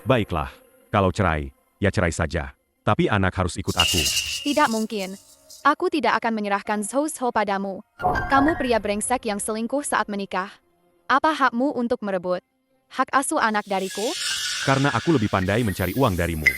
Baiklah, kalau cerai, ya cerai saja. Tapi anak harus ikut aku. Tidak mungkin. Aku tidak akan menyerahkan Zhou Zhou padamu. Kamu pria brengsek yang selingkuh saat menikah. Apa hakmu untuk merebut hak asuh anak dariku? Karena aku lebih pandai mencari uang darimu.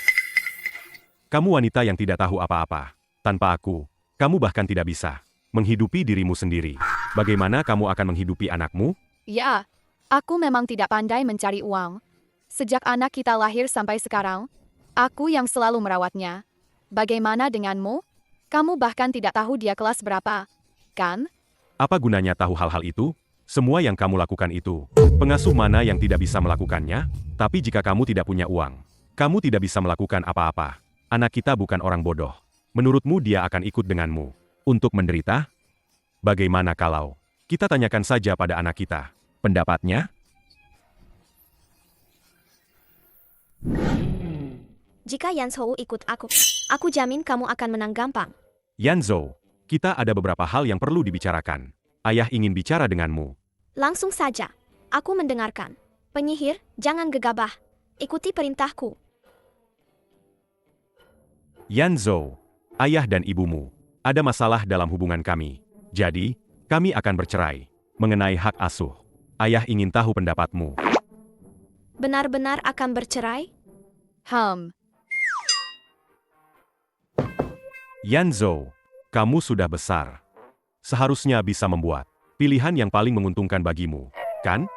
Kamu wanita yang tidak tahu apa-apa. Tanpa aku, kamu bahkan tidak bisa menghidupi dirimu sendiri. Bagaimana kamu akan menghidupi anakmu? Ya, aku memang tidak pandai mencari uang. Sejak anak kita lahir sampai sekarang, aku yang selalu merawatnya. Bagaimana denganmu? Kamu bahkan tidak tahu dia kelas berapa, kan? Apa gunanya tahu hal-hal itu? Semua yang kamu lakukan itu, pengasuh mana yang tidak bisa melakukannya? Tapi jika kamu tidak punya uang, kamu tidak bisa melakukan apa-apa. Anak kita bukan orang bodoh. Menurutmu dia akan ikut denganmu untuk menderita? Bagaimana kalau kita tanyakan saja pada anak kita, pendapatnya? Jika Yan Zhou ikut aku jamin kamu akan menang gampang. Yan Zhou, kita ada beberapa hal yang perlu dibicarakan. Ayah ingin bicara denganmu. Langsung saja. Aku mendengarkan. Penyihir, jangan gegabah. Ikuti perintahku. Yan Zhou, ayah dan ibumu, ada masalah dalam hubungan kami. Jadi, kami akan bercerai. Mengenai hak asuh, ayah ingin tahu pendapatmu. Benar-benar akan bercerai? Yan Zhou, kamu sudah besar. Seharusnya bisa membuat pilihan yang paling menguntungkan bagimu, kan?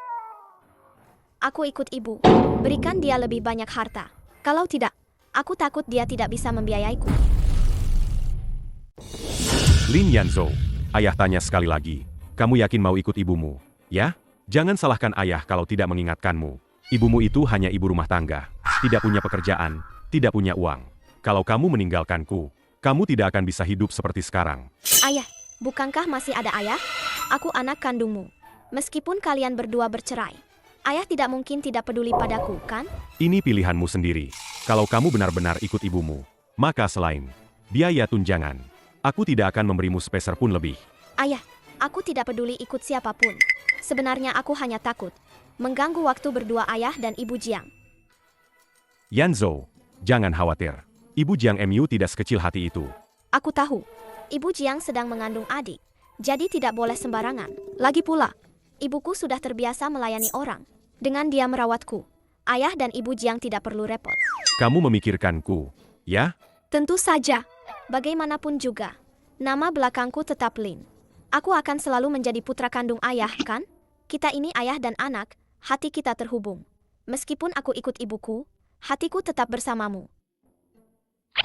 Aku ikut ibu. Berikan dia lebih banyak harta. Kalau tidak, aku takut dia tidak bisa membiayaiku. Lin Yan Zhou, ayah tanya sekali lagi. Kamu yakin mau ikut ibumu, ya? Jangan salahkan ayah kalau tidak mengingatkanmu. Ibumu itu hanya ibu rumah tangga. Tidak punya pekerjaan, tidak punya uang. Kalau kamu meninggalkanku, kamu tidak akan bisa hidup seperti sekarang. Ayah, bukankah masih ada ayah? Aku anak kandungmu. Meskipun kalian berdua bercerai, ayah tidak mungkin tidak peduli padaku, kan? Ini pilihanmu sendiri. Kalau kamu benar-benar ikut ibumu, maka selain biaya tunjangan, aku tidak akan memberimu sepeser pun lebih. Ayah, aku tidak peduli ikut siapapun. Sebenarnya aku hanya takut mengganggu waktu berdua ayah dan ibu Jiang. Yan Zhou, jangan khawatir. Ibu Jiang Mu tidak sekecil hati itu. Aku tahu, ibu Jiang sedang mengandung adik, jadi tidak boleh sembarangan. Lagi pula, ibuku sudah terbiasa melayani orang. Dengan dia merawatku, ayah dan ibu Jiang tidak perlu repot. Kamu memikirkanku, ya? Tentu saja. Bagaimanapun juga, nama belakangku tetap Lin. Aku akan selalu menjadi putra kandung ayah, kan? Kita ini ayah dan anak, hati kita terhubung. Meskipun aku ikut ibuku, hatiku tetap bersamamu.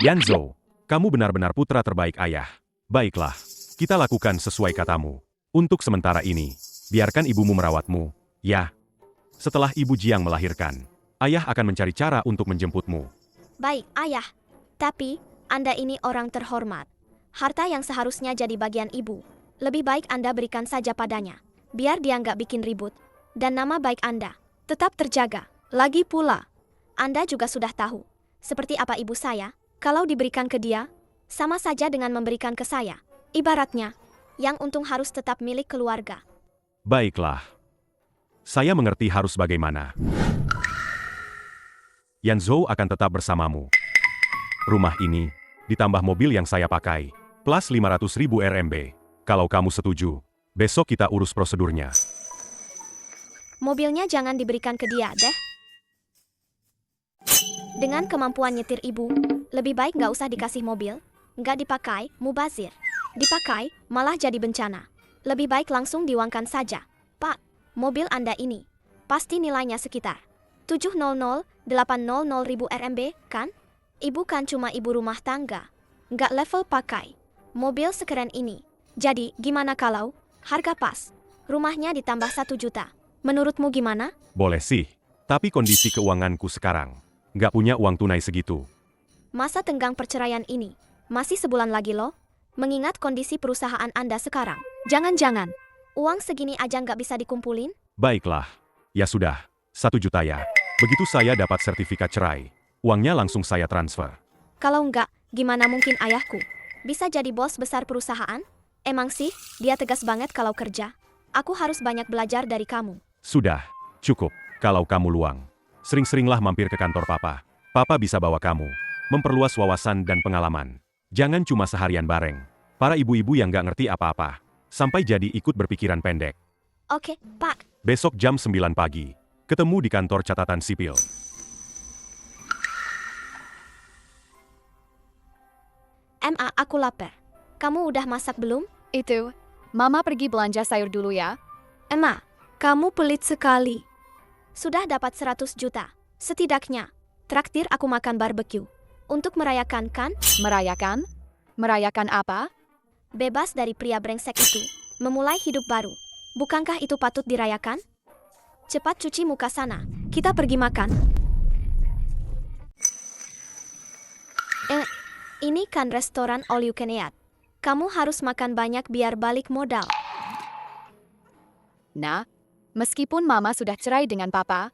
Yan Zhou, kamu benar-benar putra terbaik ayah. Baiklah, kita lakukan sesuai katamu. Untuk sementara ini, biarkan ibumu merawatmu, ya. Setelah ibu Jiang melahirkan, ayah akan mencari cara untuk menjemputmu. Baik, ayah. Tapi, Anda ini orang terhormat. Harta yang seharusnya jadi bagian ibu, lebih baik Anda berikan saja padanya. Biar dia nggak bikin ribut. Dan nama baik Anda tetap terjaga. Lagi pula, Anda juga sudah tahu, seperti apa ibu saya, kalau diberikan ke dia, sama saja dengan memberikan ke saya. Ibaratnya, yang untung harus tetap milik keluarga. Baiklah. Saya mengerti harus bagaimana. Yan Zhou akan tetap bersamamu. Rumah ini, ditambah mobil yang saya pakai, plus 500.000 RMB. Kalau kamu setuju, besok kita urus prosedurnya. Mobilnya jangan diberikan ke dia, deh. Dengan kemampuan nyetir ibu, lebih baik nggak usah dikasih mobil. Nggak dipakai, mubazir. Dipakai, malah jadi bencana. Lebih baik langsung diuangkan saja. Pak, mobil Anda ini, pasti nilainya sekitar 700.800.000 RMB, kan? Ibu kan cuma ibu rumah tangga. Nggak level pakai mobil sekeren ini. Jadi, gimana kalau harga pas, rumahnya ditambah 1 juta. Menurutmu gimana? Boleh sih, tapi kondisi keuanganku sekarang, nggak punya uang tunai segitu. Masa tenggang perceraian ini masih sebulan lagi loh. Mengingat kondisi perusahaan Anda sekarang. Jangan-jangan, uang segini aja nggak bisa dikumpulin? Baiklah, ya sudah, 1 juta ya. Begitu saya dapat sertifikat cerai, uangnya langsung saya transfer. Kalau nggak, gimana mungkin ayahku bisa jadi bos besar perusahaan? Emang sih, dia tegas banget kalau kerja. Aku harus banyak belajar dari kamu. Sudah, cukup, kalau kamu luang. Sering-seringlah mampir ke kantor papa. Papa bisa bawa kamu, memperluas wawasan dan pengalaman. Jangan cuma seharian bareng. Para ibu-ibu yang gak ngerti apa-apa, sampai jadi ikut berpikiran pendek. Oke, Pak. Besok jam 9 pagi, ketemu di kantor catatan sipil. Ma, aku lapar. Kamu udah masak belum? Itu, Mama pergi belanja sayur dulu ya. Emma, kamu pelit sekali. Sudah dapat 100 juta. Setidaknya, traktir aku makan barbeque. Untuk merayakan kan? Merayakan? Merayakan apa? Bebas dari pria brengsek itu. Memulai hidup baru. Bukankah itu patut dirayakan? Cepat cuci muka sana. Kita pergi makan. Ini kan restoran all you can eat. Kamu harus makan banyak biar balik modal. Nah, meskipun Mama sudah cerai dengan Papa,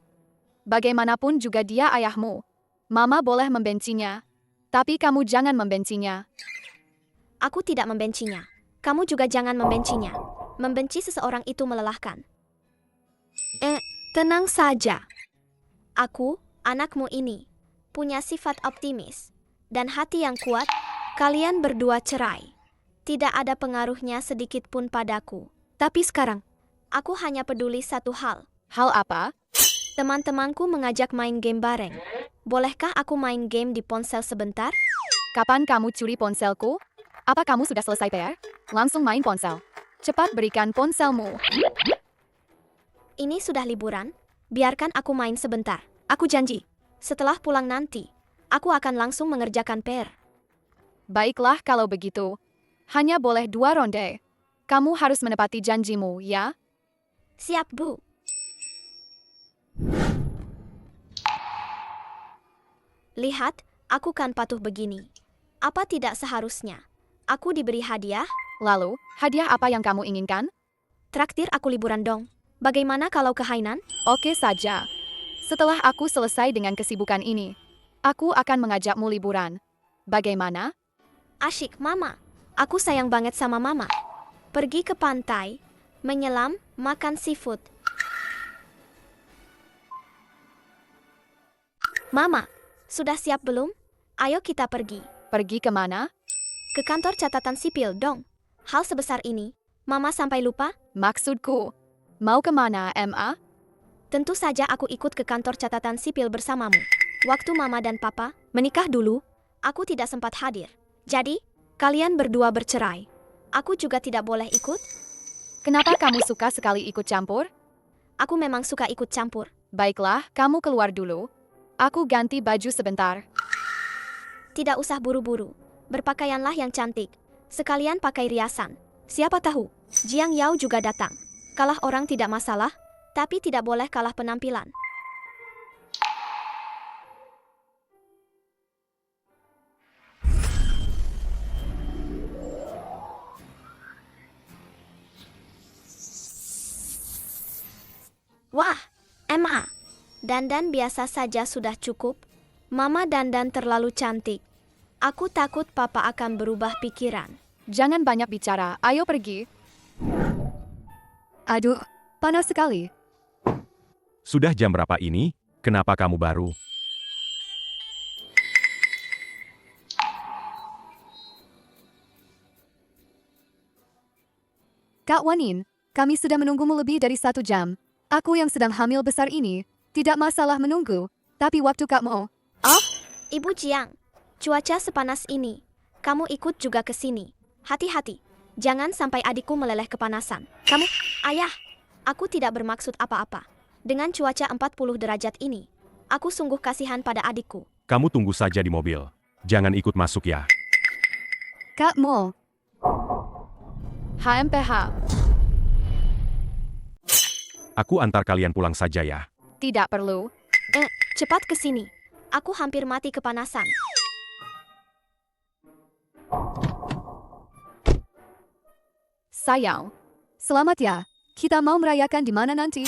bagaimanapun juga dia ayahmu. Mama boleh membencinya, tapi kamu jangan membencinya. Aku tidak membencinya. Kamu juga jangan membencinya. Membenci seseorang itu melelahkan. Tenang saja. Aku, anakmu ini, punya sifat optimis dan hati yang kuat. Kalian berdua cerai. Tidak ada pengaruhnya sedikit pun padaku. Tapi sekarang, aku hanya peduli satu hal. Hal apa? Teman-temanku mengajak main game bareng. Bolehkah aku main game di ponsel sebentar? Kapan kamu curi ponselku? Apa kamu sudah selesai PR? Langsung main ponsel. Cepat berikan ponselmu. Ini sudah liburan. Biarkan aku main sebentar. Aku janji. Setelah pulang nanti, aku akan langsung mengerjakan PR. Baiklah kalau begitu. Hanya boleh 2 ronde. Kamu harus menepati janjimu, ya? Siap, Bu. Lihat, aku kan patuh begini. Apa tidak seharusnya aku diberi hadiah? Lalu, hadiah apa yang kamu inginkan? Traktir aku liburan dong. Bagaimana kalau ke Hainan? Oke saja. Setelah aku selesai dengan kesibukan ini, aku akan mengajakmu liburan. Bagaimana? Asyik, Mama. Aku sayang banget sama Mama. Pergi ke pantai, menyelam, makan seafood. Mama, sudah siap belum? Ayo kita pergi. Pergi kemana? Ke kantor catatan sipil dong. Hal sebesar ini, Mama sampai lupa? Maksudku, mau kemana, Ma? Tentu saja aku ikut ke kantor catatan sipil bersamamu. Waktu Mama dan Papa menikah dulu, aku tidak sempat hadir. Jadi, kalian berdua bercerai. Aku juga tidak boleh ikut? Kenapa kamu suka sekali ikut campur? Aku memang suka ikut campur. Baiklah, kamu keluar dulu. Aku ganti baju sebentar. Tidak usah buru-buru. Berpakaianlah yang cantik. Sekalian pakai riasan. Siapa tahu, Jiang Yao juga datang. Kalah orang tidak masalah, tapi tidak boleh kalah penampilan. Wah, Emma. Dandan biasa saja sudah cukup. Mama dandan terlalu cantik. Aku takut Papa akan berubah pikiran. Jangan banyak bicara, ayo pergi. Aduh, panas sekali. Sudah jam berapa ini? Kenapa kamu baru? Kak Wanin, kami sudah menunggumu lebih dari 1 jam. Aku yang sedang hamil besar ini, tidak masalah menunggu, tapi waktu kamu... Oh, Ibu Jiang. Cuaca sepanas ini. Kamu ikut juga ke sini. Hati-hati. Jangan sampai adikku meleleh kepanasan. Kamu, ayah. Aku tidak bermaksud apa-apa. Dengan cuaca 40 derajat ini, aku sungguh kasihan pada adikku. Kamu tunggu saja di mobil. Jangan ikut masuk ya. Kak Mo. HMPH. Aku antar kalian pulang saja ya. Tidak perlu. Cepat ke sini. Aku hampir mati kepanasan. Sayang. Selamat ya. Kita mau merayakan di mana nanti?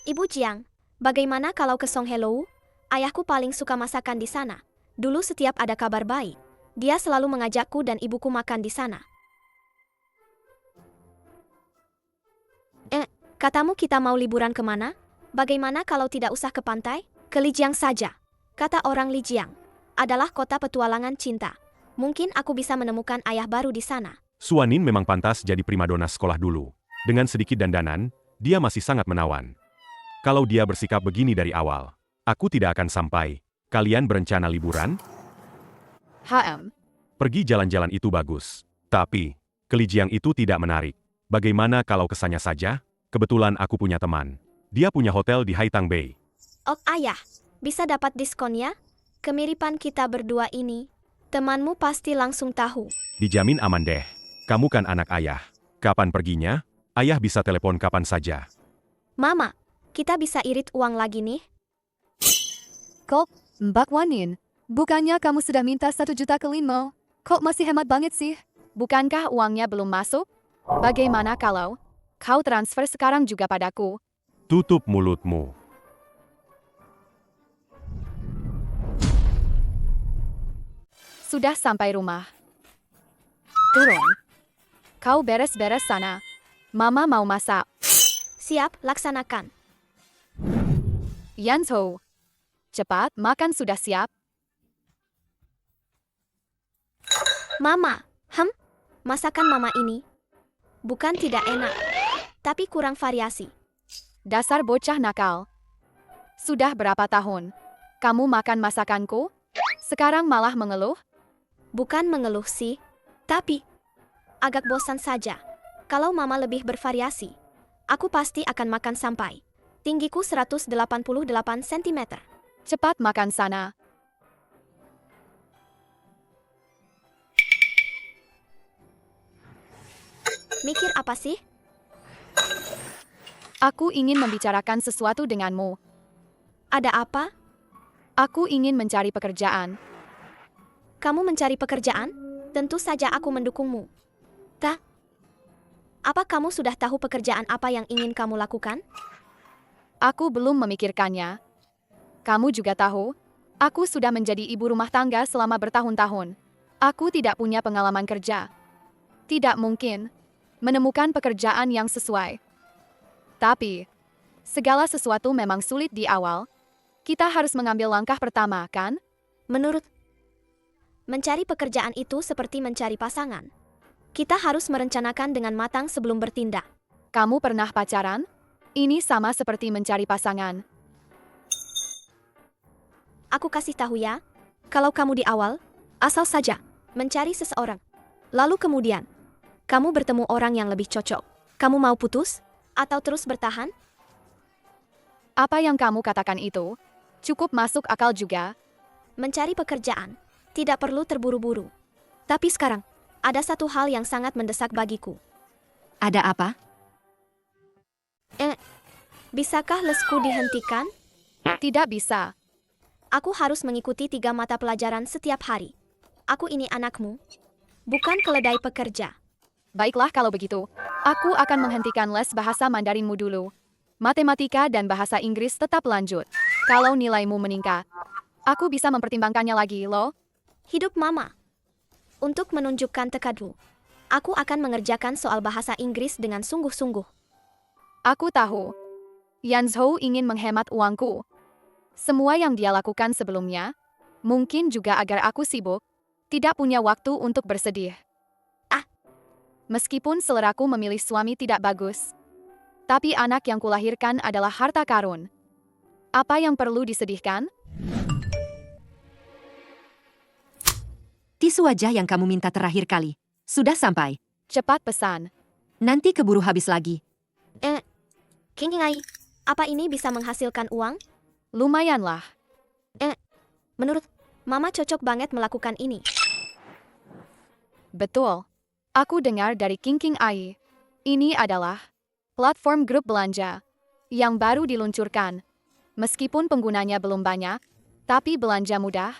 Ibu Jiang, bagaimana kalau ke Song Hello? Ayahku paling suka masakan di sana. Dulu setiap ada kabar baik, dia selalu mengajakku dan ibuku makan di sana. Katamu kita mau liburan kemana? Bagaimana kalau tidak usah ke pantai? Ke Lijiang saja, kata orang Lijiang. Adalah kota petualangan cinta. Mungkin aku bisa menemukan ayah baru di sana. Suanin memang pantas jadi primadona sekolah dulu. Dengan sedikit dandanan, dia masih sangat menawan. Kalau dia bersikap begini dari awal, aku tidak akan sampai. Kalian berencana liburan? Pergi jalan-jalan itu bagus. Tapi, ke Lijiang itu tidak menarik. Bagaimana kalau kesannya saja? Kebetulan aku punya teman. Dia punya hotel di Haitang Bay. Oh ayah, bisa dapat diskonnya? Kemiripan kita berdua ini. Temanmu pasti langsung tahu. Dijamin aman deh. Kamu kan anak ayah. Kapan perginya? Ayah bisa telepon kapan saja. Mama, kita bisa irit uang lagi nih. Kok, Mbak Wanin, bukannya kamu sudah minta 1 juta ke Linmo? Kok masih hemat banget sih? Bukankah uangnya belum masuk? Bagaimana kalau kau transfer sekarang juga padaku? Tutup mulutmu. Sudah sampai rumah. Turun. Kau beres-beres sana. Mama mau masak. Siap, laksanakan. Yanzhou. Cepat, makan sudah siap. Mama, masakan mama ini bukan tidak enak, tapi kurang variasi. Dasar bocah nakal. Sudah berapa tahun kamu makan masakanku? Sekarang malah mengeluh? Bukan mengeluh sih, tapi agak bosan saja. Kalau mama lebih bervariasi, aku pasti akan makan sampai tinggiku 188 cm. Cepat makan sana. Mikir apa sih? Aku ingin membicarakan sesuatu denganmu. Ada apa? Aku ingin mencari pekerjaan. Kamu mencari pekerjaan? Tentu saja aku mendukungmu. Apa kamu sudah tahu pekerjaan apa yang ingin kamu lakukan? Aku belum memikirkannya. Kamu juga tahu, aku sudah menjadi ibu rumah tangga selama bertahun-tahun. Aku tidak punya pengalaman kerja. Tidak mungkin menemukan pekerjaan yang sesuai. Tapi, segala sesuatu memang sulit di awal. Kita harus mengambil langkah pertama, kan? Menurut mencari pekerjaan itu seperti mencari pasangan. Kita harus merencanakan dengan matang sebelum bertindak. Kamu pernah pacaran? Ini sama seperti mencari pasangan. Aku kasih tahu ya, kalau kamu di awal, asal saja mencari seseorang. Lalu kemudian, kamu bertemu orang yang lebih cocok. Kamu mau putus? Atau terus bertahan? Apa yang kamu katakan itu cukup masuk akal juga. Mencari pekerjaan tidak perlu terburu-buru. Tapi sekarang, ada satu hal yang sangat mendesak bagiku. Ada apa? Bisakah lesku dihentikan? Tidak bisa. Aku harus mengikuti 3 mata pelajaran setiap hari. Aku ini anakmu, bukan keledai pekerja. Baiklah kalau begitu. Aku akan menghentikan les bahasa Mandarinmu dulu. Matematika dan bahasa Inggris tetap lanjut. Kalau nilaimu meningkat, aku bisa mempertimbangkannya lagi, loh. Hidup mama. Untuk menunjukkan tekadmu, aku akan mengerjakan soal bahasa Inggris dengan sungguh-sungguh. Aku tahu. Yanzhou ingin menghemat uangku. Semua yang dia lakukan sebelumnya, mungkin juga agar aku sibuk, tidak punya waktu untuk bersedih. Meskipun seleraku memilih suami tidak bagus, tapi anak yang kulahirkan adalah harta karun. Apa yang perlu disedihkan? Tisu wajah yang kamu minta terakhir kali. Sudah sampai. Cepat pesan. Nanti keburu habis lagi. Kingingai, apa ini bisa menghasilkan uang? Lumayanlah. Menurut mama cocok banget melakukan ini. Betul. Aku dengar dari King Ai. Ini adalah platform grup belanja yang baru diluncurkan. Meskipun penggunanya belum banyak, tapi belanja mudah.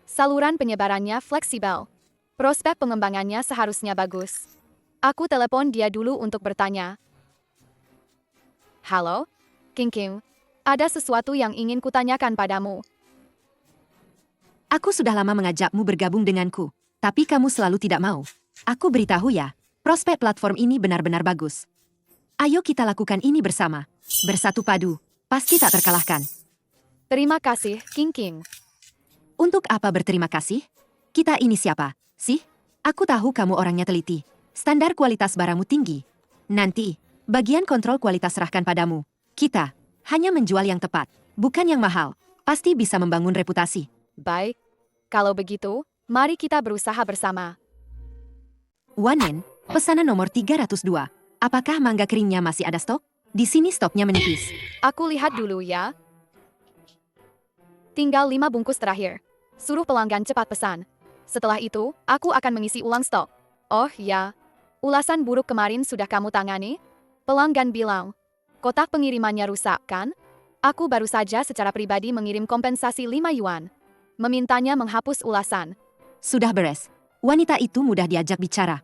Saluran penyebarannya fleksibel. Prospek pengembangannya seharusnya bagus. Aku telepon dia dulu untuk bertanya. Halo, King, ada sesuatu yang ingin kutanyakan padamu. Aku sudah lama mengajakmu bergabung denganku, tapi kamu selalu tidak mau. Aku beritahu ya, prospek platform ini benar-benar bagus. Ayo kita lakukan ini bersama. Bersatu padu, pasti tak terkalahkan. Terima kasih, King King. Untuk apa berterima kasih? Kita ini siapa, sih? Aku tahu kamu orangnya teliti. Standar kualitas barangmu tinggi. Nanti, bagian kontrol kualitas serahkan padamu. Kita hanya menjual yang tepat, bukan yang mahal. Pasti bisa membangun reputasi. Baik. Kalau begitu, mari kita berusaha bersama. Wanen, pesanan nomor 302. Apakah mangga keringnya masih ada stok? Di sini stoknya menipis. Aku lihat dulu ya. Tinggal 5 bungkus terakhir. Suruh pelanggan cepat pesan. Setelah itu, aku akan mengisi ulang stok. Oh ya, ulasan buruk kemarin sudah kamu tangani? Pelanggan bilang, kotak pengirimannya rusak kan? Aku baru saja secara pribadi mengirim kompensasi 5 yuan. Memintanya menghapus ulasan. Sudah beres. Wanita itu mudah diajak bicara.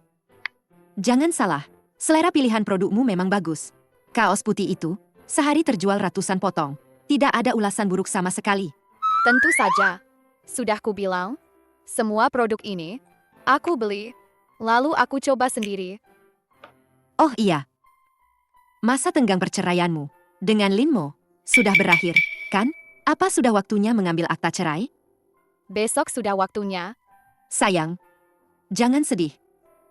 Jangan salah, selera pilihan produkmu memang bagus. Kaos putih itu, sehari terjual ratusan potong. Tidak ada ulasan buruk sama sekali. Tentu saja. Sudah kubilang, semua produk ini, aku beli. Lalu aku coba sendiri. Oh iya. Masa tenggang perceraianmu dengan Linmo sudah berakhir, kan? Apa sudah waktunya mengambil akta cerai? Besok sudah waktunya. Sayang, jangan sedih.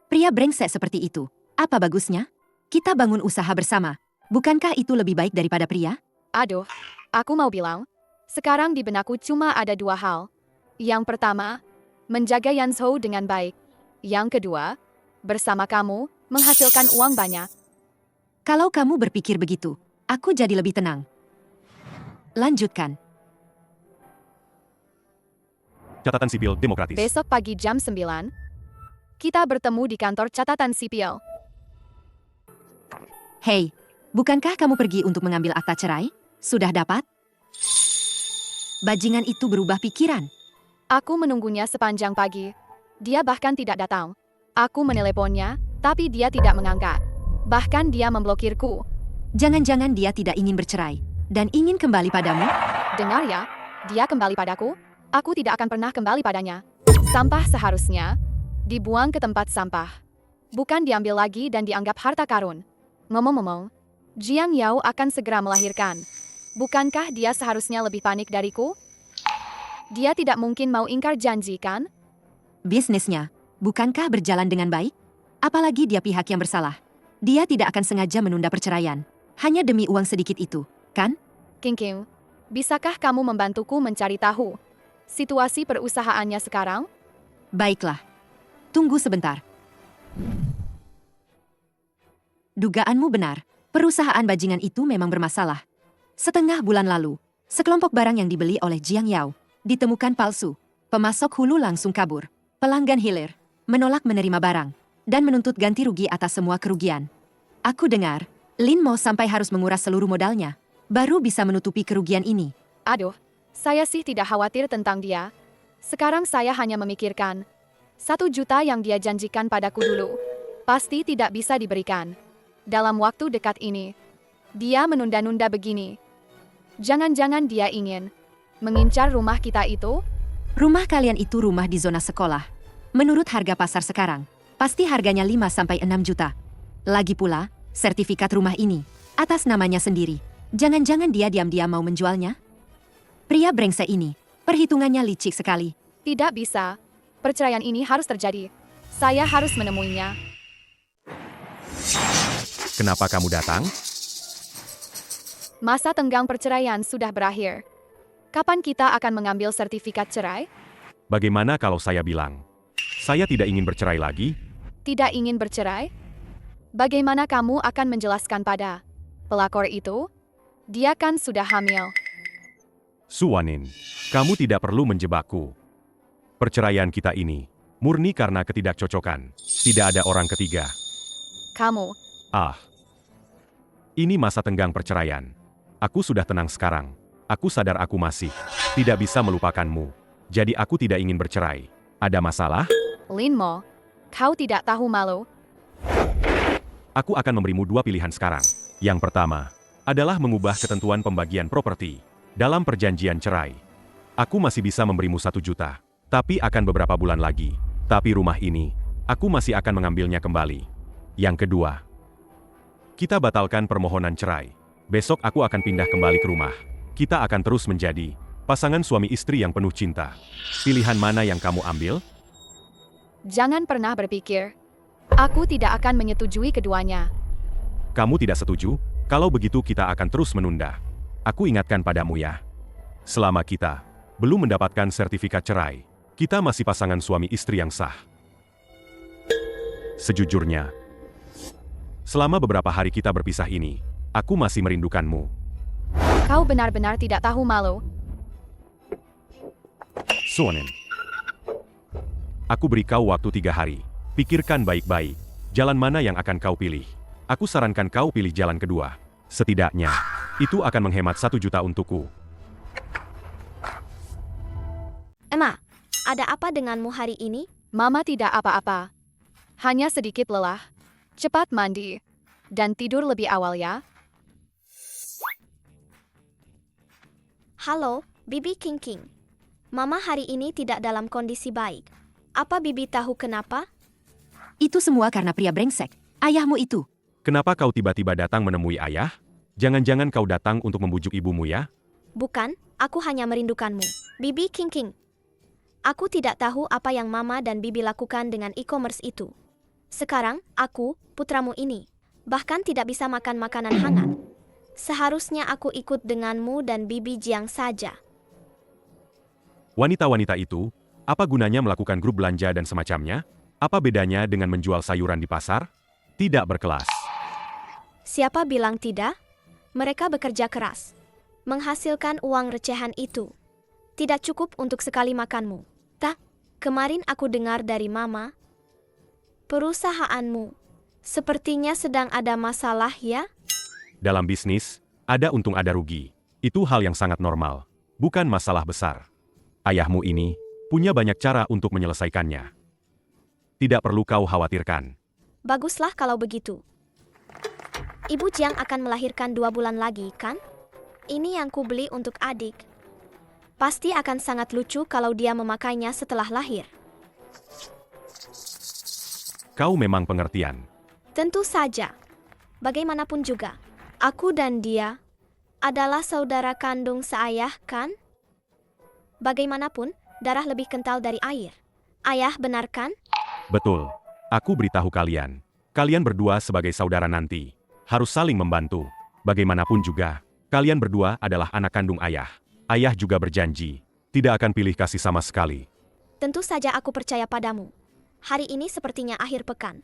Pria brengsek seperti itu, apa bagusnya? Kita bangun usaha bersama. Bukankah itu lebih baik daripada pria? Aduh, aku mau bilang, sekarang di benakku cuma ada 2 hal. Yang pertama, menjaga Yanzhou dengan baik. Yang kedua, bersama kamu, menghasilkan uang banyak. Kalau kamu berpikir begitu, aku jadi lebih tenang. Lanjutkan. Catatan sipil demokratis. Besok pagi jam 9, kita bertemu di kantor catatan sipil. Hei, bukankah kamu pergi untuk mengambil akta cerai? Sudah dapat? Bajingan itu berubah pikiran. Aku menunggunya sepanjang pagi. Dia bahkan tidak datang. Aku meneleponnya, tapi dia tidak mengangkat. Bahkan dia memblokirku. Jangan-jangan dia tidak ingin bercerai dan ingin kembali padamu? Dengar ya, dia kembali padaku. Aku tidak akan pernah kembali padanya. Sampah seharusnya dibuang ke tempat sampah. Bukan diambil lagi dan dianggap harta karun. Ngomong-ngomong, Jiang Yao akan segera melahirkan. Bukankah dia seharusnya lebih panik dariku? Dia tidak mungkin mau ingkar janji, kan? Bisnisnya, bukankah berjalan dengan baik? Apalagi dia pihak yang bersalah. Dia tidak akan sengaja menunda perceraian. Hanya demi uang sedikit itu, kan? King King, bisakah kamu membantuku mencari tahu situasi perusahaannya sekarang? Baiklah. Tunggu sebentar. Dugaanmu benar. Perusahaan bajingan itu memang bermasalah. Setengah bulan lalu, sekelompok barang yang dibeli oleh Jiang Yao ditemukan palsu. Pemasok hulu langsung kabur. Pelanggan hilir, menolak menerima barang, dan menuntut ganti rugi atas semua kerugian. Aku dengar, Linmo sampai harus menguras seluruh modalnya, baru bisa menutupi kerugian ini. Aduh, saya sih tidak khawatir tentang dia. Sekarang saya hanya memikirkan, 1 juta yang dia janjikan padaku dulu, pasti tidak bisa diberikan. Dalam waktu dekat ini, dia menunda-nunda begini. Jangan-jangan dia ingin mengincar rumah kita itu? Rumah kalian itu rumah di zona sekolah. Menurut harga pasar sekarang, pasti harganya 5-6 juta. Lagi pula, sertifikat rumah ini, atas namanya sendiri. Jangan-jangan dia diam-diam mau menjualnya? Pria brengsek ini, perhitungannya licik sekali. Tidak bisa. Perceraian ini harus terjadi. Saya harus menemuinya. Kenapa kamu datang? Masa tenggang perceraian sudah berakhir. Kapan kita akan mengambil sertifikat cerai? Bagaimana kalau saya bilang, saya tidak ingin bercerai lagi? Tidak ingin bercerai? Bagaimana kamu akan menjelaskan pada pelakor itu? Dia kan sudah hamil. Suwanin, kamu tidak perlu menjebakku. Perceraian kita ini murni karena ketidakcocokan. Tidak ada orang ketiga. Kamu, Ini masa tenggang perceraian. Aku sudah tenang sekarang. Aku sadar aku masih tidak bisa melupakanmu. Jadi aku tidak ingin bercerai. Ada masalah? Linmo, kau tidak tahu malu? Aku akan memberimu 2 pilihan sekarang. Yang pertama adalah mengubah ketentuan pembagian properti dalam perjanjian cerai. Aku masih bisa memberimu 1 juta, tapi akan beberapa bulan lagi. Tapi rumah ini, aku masih akan mengambilnya kembali. Yang kedua, kita batalkan permohonan cerai. Besok aku akan pindah kembali ke rumah. Kita akan terus menjadi Pasangan suami istri yang penuh cinta. Pilihan mana yang kamu ambil? Jangan pernah berpikir. Aku tidak akan menyetujui keduanya. Kamu tidak setuju? Kalau begitu kita akan terus menunda. Aku ingatkan padamu ya. Selama kita belum mendapatkan sertifikat cerai, kita masih pasangan suami istri yang sah. Sejujurnya, selama beberapa hari kita berpisah ini, aku masih merindukanmu. Kau benar-benar tidak tahu malu. Suonen. Aku beri kau waktu 3 hari. Pikirkan baik-baik. Jalan mana yang akan kau pilih? Aku sarankan kau pilih jalan kedua. Setidaknya, itu akan menghemat 1 juta untukku. Emma, ada apa denganmu hari ini? Mama tidak apa-apa. Hanya sedikit lelah. Cepat mandi. Dan tidur lebih awal ya. Halo, Bibi King King. Mama hari ini tidak dalam kondisi baik. Apa Bibi tahu kenapa? Itu semua karena pria brengsek, ayahmu itu. Kenapa kau tiba-tiba datang menemui ayah? Jangan-jangan kau datang untuk membujuk ibumu ya? Bukan, aku hanya merindukanmu. Bibi King King. Aku tidak tahu apa yang Mama dan Bibi lakukan dengan e-commerce itu. Sekarang, aku, putramu ini, bahkan tidak bisa makan makanan hangat. Seharusnya aku ikut denganmu dan Bibi Jiang saja. Wanita-wanita itu, apa gunanya melakukan grup belanja dan semacamnya? Apa bedanya dengan menjual sayuran di pasar? Tidak berkelas. Siapa bilang tidak? Mereka bekerja keras. Menghasilkan uang recehan itu. Tidak cukup untuk sekali makanmu. Tak, kemarin aku dengar dari Mama. Perusahaanmu sepertinya sedang ada masalah ya? Dalam bisnis, ada untung ada rugi. Itu hal yang sangat normal. Bukan masalah besar. Ayahmu ini punya banyak cara untuk menyelesaikannya. Tidak perlu kau khawatirkan. Baguslah kalau begitu. Ibu Jiang akan melahirkan 2 bulan lagi, kan? Ini yang kubeli untuk adik. Pasti akan sangat lucu kalau dia memakainya setelah lahir. Kau memang pengertian. Tentu saja. Bagaimanapun juga, aku dan dia adalah saudara kandung seayah, kan? Bagaimanapun, darah lebih kental dari air. Ayah, benar kan? Betul. Aku beritahu kalian. Kalian berdua sebagai saudara nanti harus saling membantu. Bagaimanapun juga, kalian berdua adalah anak kandung ayah. Ayah juga berjanji tidak akan pilih kasih sama sekali. Tentu saja aku percaya padamu. Hari ini sepertinya akhir pekan.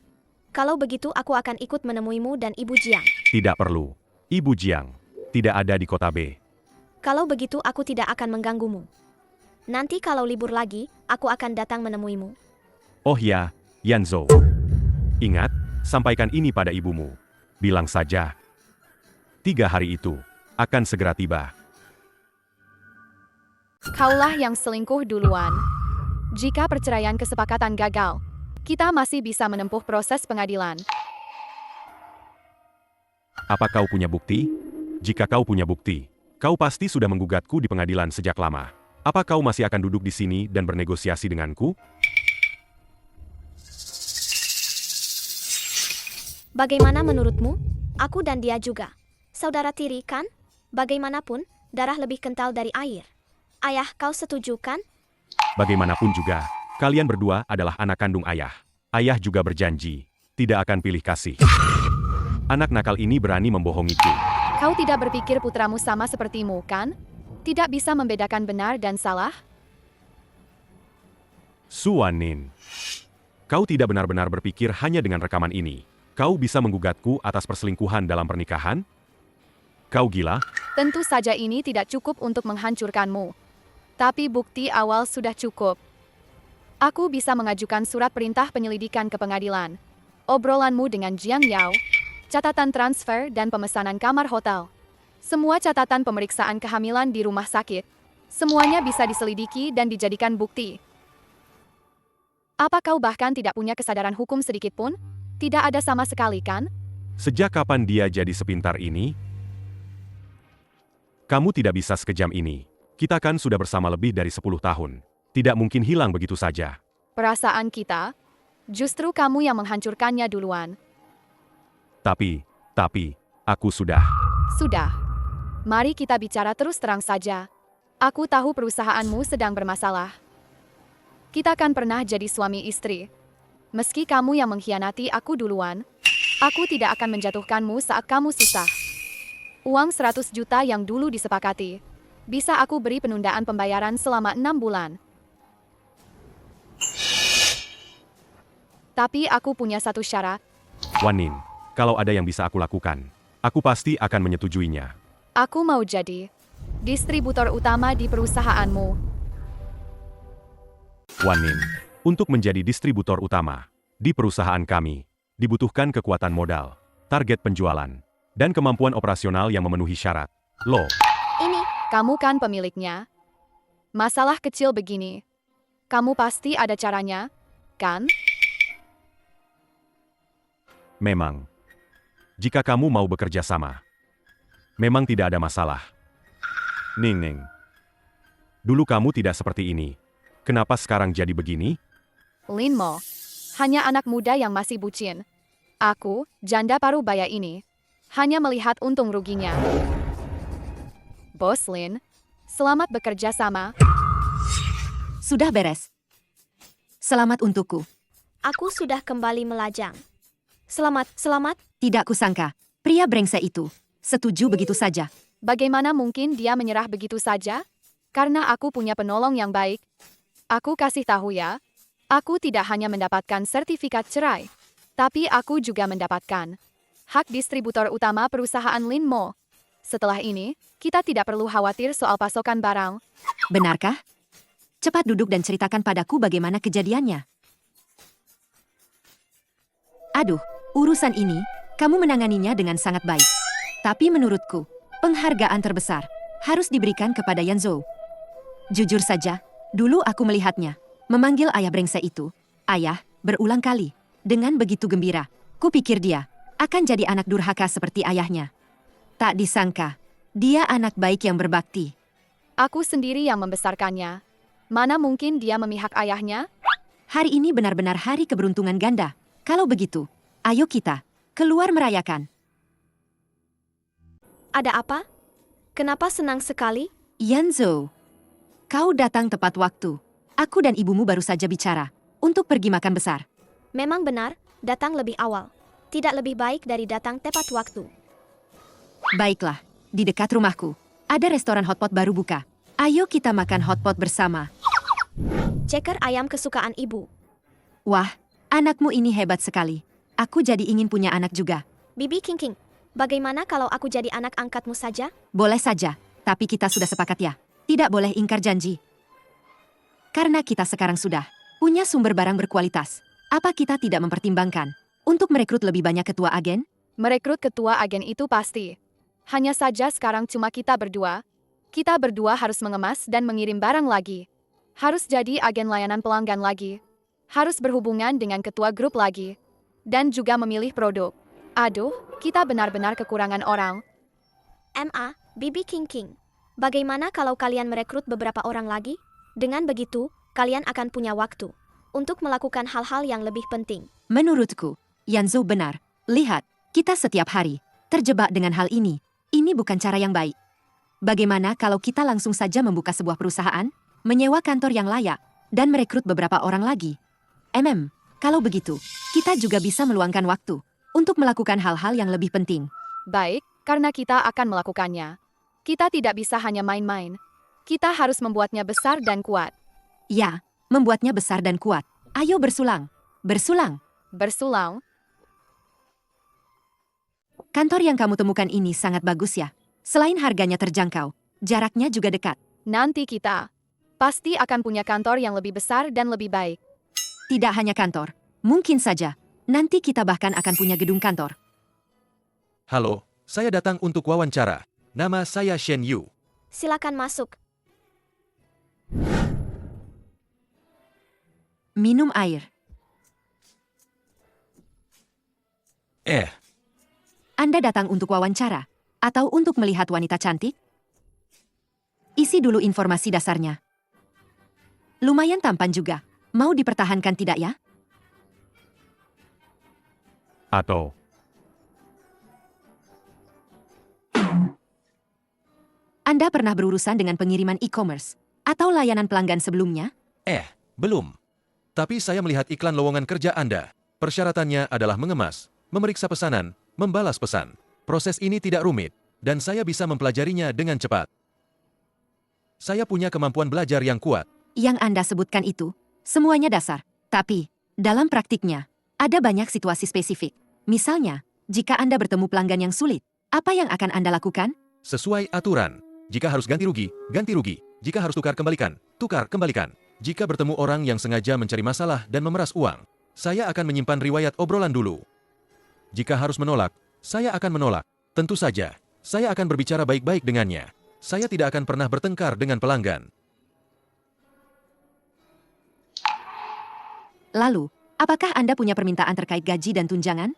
Kalau begitu aku akan ikut menemuimu dan Ibu Jiang. Tidak perlu. Ibu Jiang tidak ada di kota B. Kalau begitu aku tidak akan mengganggumu. Nanti kalau libur lagi, aku akan datang menemuimu. Oh ya, Yanzhou. Ingat, sampaikan ini pada ibumu. Bilang saja. 3 hari itu akan segera tiba. Kaulah yang selingkuh duluan. Jika perceraian kesepakatan gagal, kita masih bisa menempuh proses pengadilan. Apa kau punya bukti? Jika kau punya bukti, kau pasti sudah menggugatku di pengadilan sejak lama. Apa kau masih akan duduk di sini dan bernegosiasi denganku? Bagaimana menurutmu? Aku dan dia juga. Saudara tiri, kan? Bagaimanapun, darah lebih kental dari air. Ayah, kau setuju, kan? Bagaimanapun juga, kalian berdua adalah anak kandung ayah. Ayah juga berjanji tidak akan pilih kasih. Anak nakal ini berani membohongiku. Kau tidak berpikir putramu sama sepertimu, kan? Tidak bisa membedakan benar dan salah? Suanin, kau tidak benar-benar berpikir hanya dengan rekaman ini. Kau bisa menggugatku atas perselingkuhan dalam pernikahan? Kau gila? Tentu saja ini tidak cukup untuk menghancurkanmu. Tapi bukti awal sudah cukup. Aku bisa mengajukan surat perintah penyelidikan ke pengadilan. Obrolanmu dengan Jiang Yao, catatan transfer dan pemesanan kamar hotel. Semua catatan pemeriksaan kehamilan di rumah sakit. Semuanya bisa diselidiki dan dijadikan bukti. Apa kau bahkan tidak punya kesadaran hukum sedikit pun? Tidak ada sama sekali, kan? Sejak kapan dia jadi sepintar ini? Kamu tidak bisa sekejam ini. Kita kan sudah bersama lebih dari 10 tahun. Tidak mungkin hilang begitu saja. Perasaan kita, justru kamu yang menghancurkannya duluan. Tapi, aku sudah. Sudah. Mari kita bicara terus terang saja. Aku tahu perusahaanmu sedang bermasalah. Kita kan pernah jadi suami istri. Meski kamu yang mengkhianati aku duluan, aku tidak akan menjatuhkanmu saat kamu susah. Uang 100 juta yang dulu disepakati, bisa aku beri penundaan pembayaran selama 6 bulan. Tapi aku punya satu syarat. Wan Nin, kalau ada yang bisa aku lakukan, aku pasti akan menyetujuinya. Aku mau jadi distributor utama di perusahaanmu. Wan Nin, untuk menjadi distributor utama di perusahaan kami, dibutuhkan kekuatan modal, target penjualan, dan kemampuan operasional yang memenuhi syarat. Loh, Ini, Kamu kan pemiliknya. Masalah kecil begini, kamu pasti ada caranya, kan? memang. Jika kamu mau bekerja sama, memang tidak ada masalah. Ning Ning, dulu kamu tidak seperti ini. Kenapa sekarang jadi begini? Lin Mo, hanya anak muda yang masih bucin. Aku, janda paruh baya ini, hanya melihat untung ruginya. Bos Lin, selamat bekerja sama. Sudah beres. Selamat untukku. aku sudah kembali melajang. Selamat. Tidak kusangka, pria brengsek itu setuju begitu saja. Bagaimana mungkin dia menyerah begitu saja? Karena aku punya penolong yang baik. Aku kasih tahu ya, aku tidak hanya mendapatkan sertifikat cerai, tapi aku juga mendapatkan hak distributor utama perusahaan Lin Mo. Setelah ini, kita tidak perlu khawatir soal pasokan barang. Benarkah? Cepat duduk dan ceritakan padaku bagaimana kejadiannya. Aduh, urusan ini, kamu menanganinya dengan sangat baik. Tapi menurutku, penghargaan terbesar harus diberikan kepada Yan Zhou. Jujur saja, dulu aku melihatnya memanggil ayah brengsek itu, ayah, berulang kali. Dengan begitu gembira, kupikir dia akan jadi anak durhaka seperti ayahnya. Tak disangka, dia anak baik yang berbakti. Aku sendiri yang membesarkannya. Mana mungkin dia memihak ayahnya? Hari ini benar-benar hari keberuntungan ganda. Kalau begitu, ayo kita keluar merayakan. Ada apa? Kenapa senang sekali? Yan Zhou, kau datang tepat waktu. Aku dan ibumu baru saja bicara untuk pergi makan besar. Memang benar, datang lebih awal. Tidak lebih baik dari datang tepat waktu. Baiklah, di dekat rumahku ada restoran hotpot baru buka. Ayo kita makan hotpot bersama. Ceker ayam kesukaan ibu. Wah, anakmu ini hebat sekali. Aku jadi ingin punya anak juga. Bibi King, bagaimana kalau aku jadi anak angkatmu saja? Boleh saja, tapi kita sudah sepakat ya. Tidak boleh ingkar janji. Karena kita sekarang sudah punya sumber barang berkualitas. Apa kita tidak mempertimbangkan untuk merekrut lebih banyak ketua agen? Merekrut ketua agen itu pasti. Hanya saja sekarang cuma kita berdua. Kita berdua harus mengemas dan mengirim barang lagi. Harus jadi agen layanan pelanggan lagi. Harus berhubungan dengan ketua grup lagi. Dan juga memilih produk. Aduh, kita benar-benar kekurangan orang. Bibi King. Bagaimana kalau kalian merekrut beberapa orang lagi? Dengan begitu, kalian akan punya waktu untuk melakukan hal-hal yang lebih penting. Menurutku, Yan Zhou benar. Lihat, kita setiap hari terjebak dengan hal ini. Ini bukan cara yang baik. Bagaimana kalau kita langsung saja membuka sebuah perusahaan, menyewa kantor yang layak, dan merekrut beberapa orang lagi? Kalau begitu, kita juga bisa meluangkan waktu untuk melakukan hal-hal yang lebih penting. Baik, karena kita akan melakukannya. Kita tidak bisa hanya main-main. Kita harus membuatnya besar dan kuat. Ya, membuatnya besar dan kuat. Ayo bersulang. Bersulang. Bersulang, Kantor yang kamu temukan ini sangat bagus ya. Selain harganya terjangkau, jaraknya juga dekat. nanti kita pasti akan punya kantor yang lebih besar dan lebih baik. Tidak hanya kantor, mungkin saja nanti kita bahkan akan punya gedung kantor. Halo, saya datang untuk wawancara. Nama saya Shen Yu. Silakan masuk. Minum air. Anda datang untuk wawancara atau untuk melihat wanita cantik? Isi dulu informasi dasarnya. Lumayan tampan juga. Mau dipertahankan tidak ya? Atau, Anda pernah berurusan dengan pengiriman e-commerce atau layanan pelanggan sebelumnya? Belum. Tapi saya melihat iklan lowongan kerja Anda. Persyaratannya adalah mengemas, memeriksa pesanan, membalas pesan. Proses ini tidak rumit, dan saya bisa mempelajarinya dengan cepat. Saya punya kemampuan belajar yang kuat. Yang Anda sebutkan itu, semuanya dasar. Tapi, dalam praktiknya, ada banyak situasi spesifik. Misalnya, jika Anda bertemu pelanggan yang sulit, apa yang akan Anda lakukan? Sesuai aturan. Jika harus ganti rugi, ganti rugi. Jika harus tukar kembalikan, tukar kembalikan. Jika bertemu orang yang sengaja mencari masalah dan memeras uang, saya akan menyimpan riwayat obrolan dulu. Jika harus menolak, saya akan menolak. Tentu saja, saya akan berbicara baik-baik dengannya. Saya tidak akan pernah bertengkar dengan pelanggan. Lalu, apakah Anda punya permintaan terkait gaji dan tunjangan?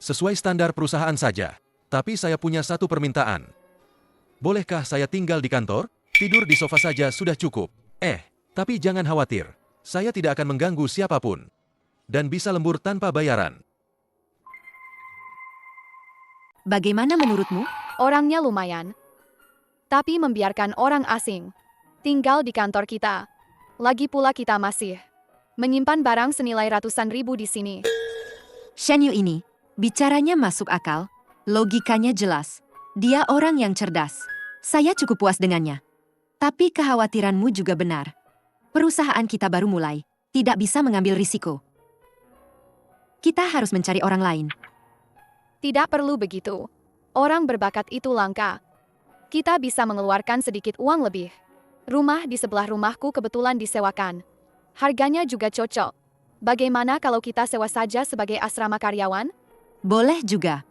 Sesuai standar perusahaan saja. Tapi saya punya satu permintaan. Bolehkah saya tinggal di kantor? Tidur di sofa saja sudah cukup. Tapi jangan khawatir. Saya tidak akan mengganggu siapapun. Dan bisa lembur tanpa bayaran. Bagaimana menurutmu? Orangnya lumayan. Tapi membiarkan orang asing tinggal di kantor kita. Lagi pula kita masih menyimpan barang senilai ratusan ribu di sini. Shen Yu ini, bicaranya masuk akal, logikanya jelas. Dia orang yang cerdas. Saya cukup puas dengannya. Tapi kekhawatiranmu juga benar. Perusahaan kita baru mulai, tidak bisa mengambil risiko. Kita harus mencari orang lain. Tidak perlu begitu. Orang berbakat itu langka. Kita bisa mengeluarkan sedikit uang lebih. Rumah di sebelah rumahku kebetulan disewakan. Harganya juga cocok. Bagaimana kalau kita sewa saja sebagai asrama karyawan? Boleh juga.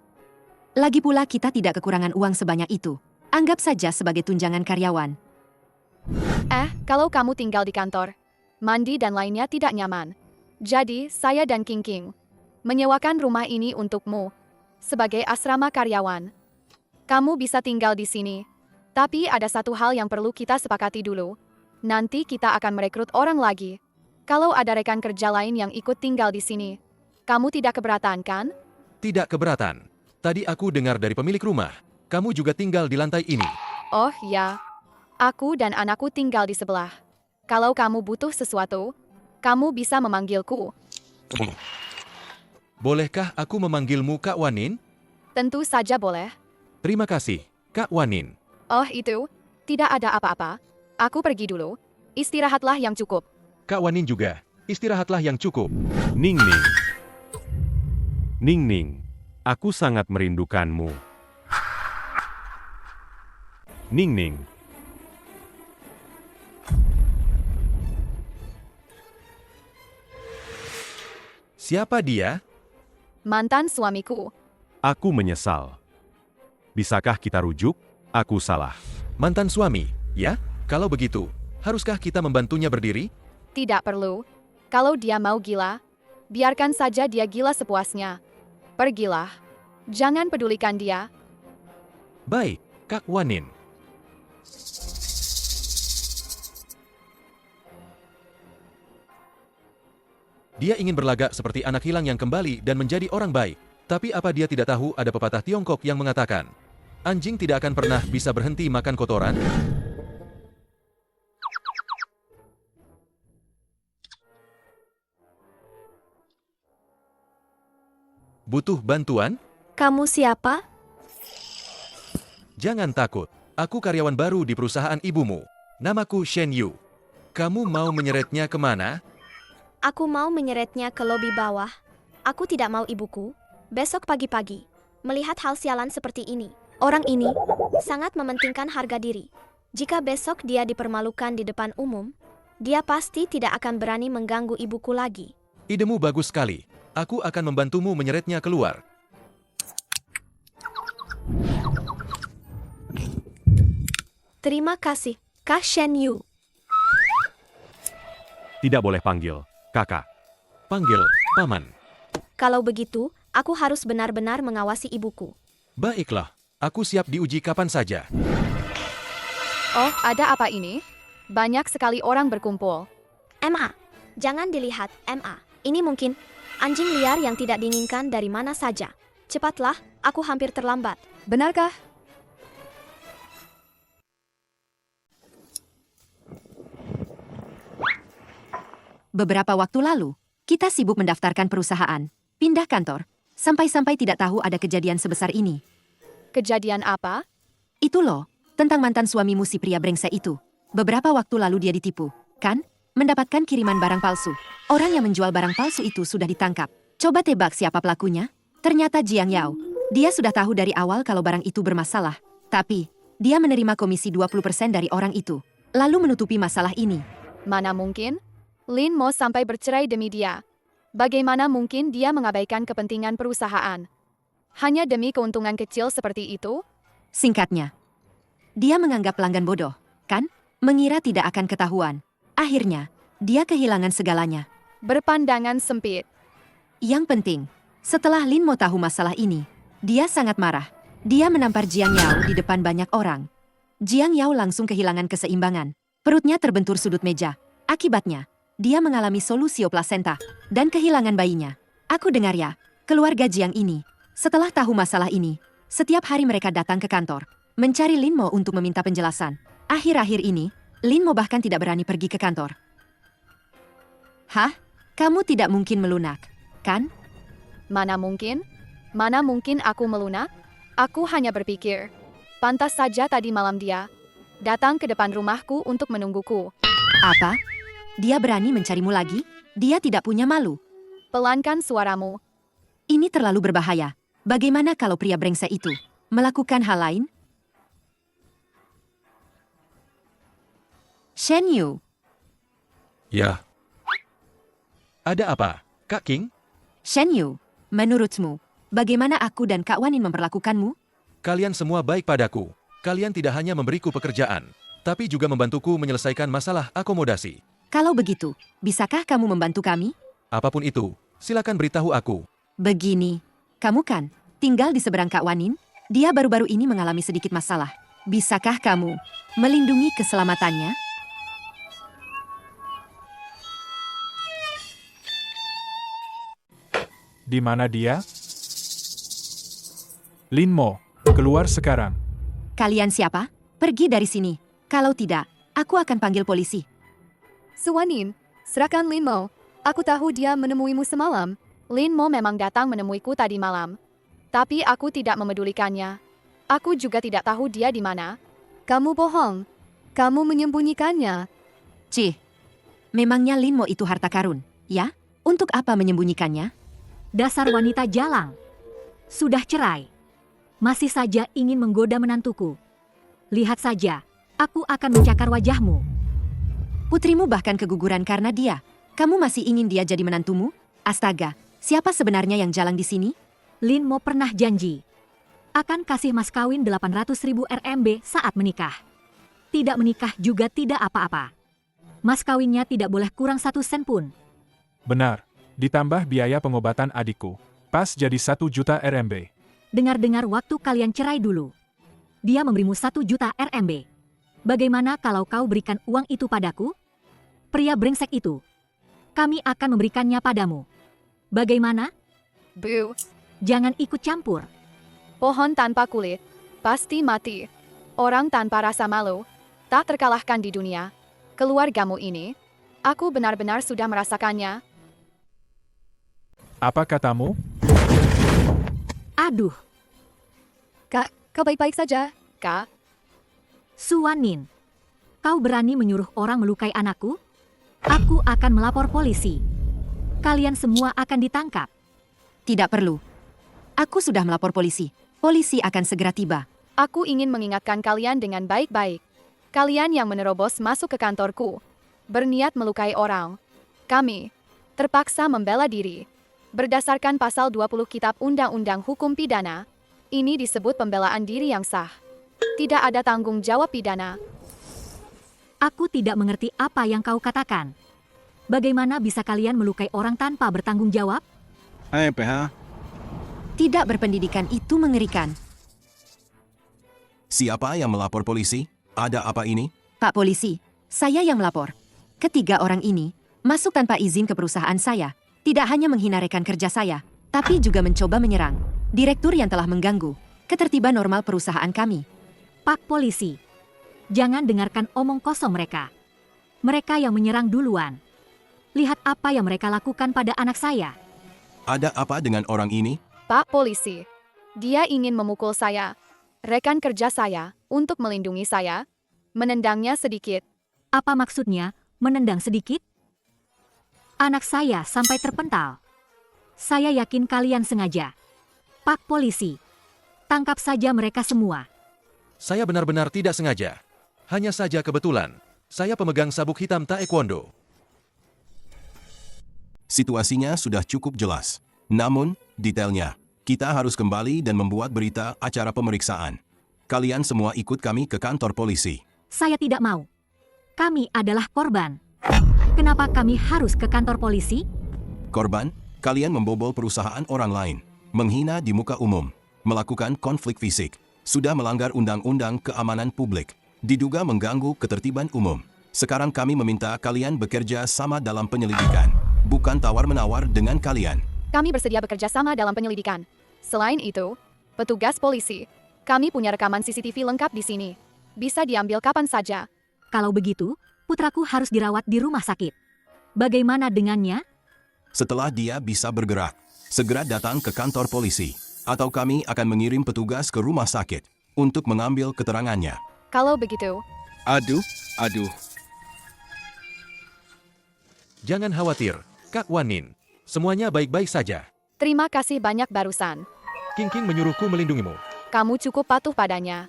Lagi pula kita tidak kekurangan uang sebanyak itu. Anggap saja sebagai tunjangan karyawan. Kalau kamu tinggal di kantor, mandi dan lainnya tidak nyaman. Jadi, saya dan King King menyewakan rumah ini untukmu sebagai asrama karyawan. Kamu bisa tinggal di sini. Tapi ada satu hal yang perlu kita sepakati dulu. Nanti kita akan merekrut orang lagi. Kalau ada rekan kerja lain yang ikut tinggal di sini, kamu tidak keberatan kan? Tidak keberatan. Tadi aku dengar dari pemilik rumah. Kamu juga tinggal di lantai ini. Oh ya, aku dan anakku tinggal di sebelah. Kalau kamu butuh sesuatu, kamu bisa memanggilku. Bolehkah aku memanggilmu Kak Wanin? Tentu saja boleh. Terima kasih, Kak Wanin. Oh itu, tidak ada apa-apa. Aku pergi dulu. Istirahatlah yang cukup. Kak Wanin juga. Istirahatlah yang cukup. Ning Ning. Ning Ning, aku sangat merindukanmu. Ning Ning. Siapa dia? Mantan suamiku. Aku menyesal. Bisakah kita rujuk? Aku salah. Mantan suami, ya? Kalau begitu, haruskah kita membantunya berdiri? Tidak perlu. Kalau dia mau gila, biarkan saja dia gila sepuasnya. Pergilah. Jangan pedulikan dia. Baik, Kak Wanin. Dia ingin berlagak seperti anak hilang yang kembali dan menjadi orang baik. Tapi apa dia tidak tahu ada pepatah Tiongkok yang mengatakan, anjing tidak akan pernah bisa berhenti makan kotoran? Butuh bantuan? Kamu siapa? Jangan takut. Aku karyawan baru di perusahaan ibumu. Namaku Shen Yu. Kamu mau menyeretnya kemana? Aku mau menyeretnya ke lobi bawah. Aku tidak mau ibuku besok pagi-pagi melihat hal sialan seperti ini. Orang ini sangat mementingkan harga diri. Jika besok dia dipermalukan di depan umum, dia pasti tidak akan berani mengganggu ibuku lagi. Idemu bagus sekali. Aku akan membantumu menyeretnya keluar. Terima kasih, Kak Shen Yu. Tidak boleh panggil kakak. Panggil paman. Kalau begitu, aku harus benar-benar mengawasi ibuku. Baiklah, aku siap diuji kapan saja. Oh, ada apa ini? Banyak sekali orang berkumpul. MA, jangan dilihat, MA. Ini mungkin anjing liar yang tidak diinginkan dari mana saja. Cepatlah, aku hampir terlambat. Benarkah? Beberapa waktu lalu, kita sibuk mendaftarkan perusahaan, pindah kantor, sampai-sampai tidak tahu ada kejadian sebesar ini. Kejadian apa? Itu loh, tentang mantan suamimu si pria brengsek itu. Beberapa waktu lalu dia ditipu, kan? Mendapatkan kiriman barang palsu. Orang yang menjual barang palsu itu sudah ditangkap. Coba tebak siapa pelakunya? Ternyata Jiang Yao. Dia sudah tahu dari awal kalau barang itu bermasalah. Tapi, dia menerima komisi 20% dari orang itu. Lalu menutupi masalah ini. Mana mungkin? Lin Mo sampai bercerai demi dia. Bagaimana mungkin dia mengabaikan kepentingan perusahaan? Hanya demi keuntungan kecil seperti itu? Singkatnya, dia menganggap pelanggan bodoh, kan? Mengira tidak akan ketahuan. Akhirnya, dia kehilangan segalanya. Berpandangan sempit. Yang penting, setelah Lin Mo tahu masalah ini, dia sangat marah. Dia menampar Jiang Yao di depan banyak orang. Jiang Yao langsung kehilangan keseimbangan. Perutnya terbentur sudut meja. Akibatnya, dia mengalami solusio plasenta dan kehilangan bayinya. Aku dengar ya, keluarga Jiang ini, setelah tahu masalah ini, setiap hari mereka datang ke kantor, mencari Lin Mo untuk meminta penjelasan. Akhir-akhir ini, Lin Mo bahkan tidak berani pergi ke kantor. Hah? Kamu tidak mungkin melunak, kan? Mana mungkin? Mana mungkin aku melunak? Aku hanya berpikir. Pantas saja tadi malam dia datang ke depan rumahku untuk menungguku. Apa? Dia berani mencarimu lagi? Dia tidak punya malu. Pelankan suaramu. Ini terlalu berbahaya. Bagaimana kalau pria brengsek itu melakukan hal lain? Shen Yu, Ya. Ada apa, Kak King? Shen Yu, menurutmu, bagaimana aku dan Kak Wanin memperlakukanmu? Kalian semua baik padaku. Kalian tidak hanya memberiku pekerjaan, tapi juga membantuku menyelesaikan masalah akomodasi. Kalau begitu, bisakah kamu membantu kami? Apapun itu, silakan beritahu aku. Begini, kamu kan tinggal di seberang Kak Wanin? Dia baru-baru ini mengalami sedikit masalah. Bisakah kamu melindungi keselamatannya? Di mana dia? Lin Mo, keluar sekarang. Kalian siapa? Pergi dari sini. Kalau tidak, aku akan panggil polisi. Suwanin, serahkan Lin Mo. Aku tahu dia menemuimu semalam. Lin Mo memang datang menemuiku tadi malam. Tapi aku tidak memedulikannya. Aku juga tidak tahu dia di mana. Kamu bohong. Kamu menyembunyikannya. Cih, memangnya Lin Mo itu harta karun, ya? Untuk apa menyembunyikannya? Dasar wanita jalang. Sudah cerai. Masih saja ingin menggoda menantuku. Lihat saja, aku akan mencakar wajahmu. Putrimu bahkan keguguran karena dia. Kamu masih ingin dia jadi menantumu? Astaga, siapa sebenarnya yang jalang di sini? Lin Mo pernah janji akan kasih mas kawin 800.000 RMB saat menikah. Tidak menikah juga tidak apa-apa. Mas kawinnya tidak boleh kurang 1 sen pun. Benar, ditambah biaya pengobatan adikku. Pas jadi 1 juta RMB. Dengar-dengar waktu kalian cerai dulu, dia memberimu 1 juta RMB. Bagaimana kalau kau berikan uang itu padaku? Pria brengsek itu. Kami akan memberikannya padamu. Bagaimana? Bu, Jangan ikut campur. pohon tanpa kulit pasti mati. Orang tanpa rasa malu tak terkalahkan di dunia. Keluargamu ini, aku benar-benar sudah merasakannya. Apa katamu? Aduh, Kak, kau baik-baik saja, Kak? Suwanin. Kau berani menyuruh orang melukai anakku? Aku akan melapor polisi. Kalian semua akan ditangkap. Tidak perlu. Aku sudah melapor polisi. Polisi akan segera tiba. Aku ingin mengingatkan kalian dengan baik-baik. Kalian yang menerobos masuk ke kantorku, berniat melukai orang. Kami terpaksa membela diri. Berdasarkan pasal 20 Kitab Undang-Undang Hukum Pidana, ini disebut pembelaan diri yang sah. Tidak ada tanggung jawab pidana. Aku tidak mengerti apa yang kau katakan. Bagaimana bisa kalian melukai orang tanpa bertanggung jawab? Hai PH, Tidak berpendidikan itu mengerikan. Siapa yang melapor polisi? Ada apa ini? Pak Polisi, saya yang melapor. Ketiga orang ini masuk tanpa izin ke perusahaan saya. Tidak hanya menghina rekan kerja saya, tapi juga mencoba menyerang direktur yang telah mengganggu ketertiban normal perusahaan kami. Pak Polisi, jangan dengarkan omong kosong mereka. Mereka yang menyerang duluan. Lihat apa yang mereka lakukan pada anak saya. Ada apa dengan orang ini? Pak Polisi, dia ingin memukul saya. Rekan kerja saya, untuk melindungi saya, menendangnya sedikit. Apa maksudnya, menendang sedikit? Anak saya sampai terpental. Saya yakin kalian sengaja. Pak Polisi, tangkap saja mereka semua. Saya benar-benar tidak sengaja. Hanya saja kebetulan, saya pemegang sabuk hitam taekwondo. Situasinya sudah cukup jelas. Namun, detailnya, kita harus kembali dan membuat berita acara pemeriksaan. Kalian semua ikut kami ke kantor polisi. Saya tidak mau. Kami adalah korban. Kenapa kami harus ke kantor polisi? Korban, kalian membobol perusahaan orang lain, menghina di muka umum, melakukan konflik fisik, sudah melanggar undang-undang keamanan publik, diduga mengganggu ketertiban umum. Sekarang kami meminta kalian bekerja sama dalam penyelidikan, bukan tawar-menawar dengan kalian. Kami bersedia bekerja sama dalam penyelidikan. Selain itu, petugas polisi, kami punya rekaman CCTV lengkap di sini. Bisa diambil kapan saja. Kalau begitu, putraku harus dirawat di rumah sakit. Bagaimana dengannya? Setelah dia bisa bergerak, segera datang ke kantor polisi, atau kami akan mengirim petugas ke rumah sakit untuk mengambil keterangannya. Kalau begitu, Aduh. Jangan khawatir, Kak Wanin. Semuanya baik-baik saja. terima kasih banyak barusan. King menyuruhku melindungimu. Kamu cukup patuh padanya.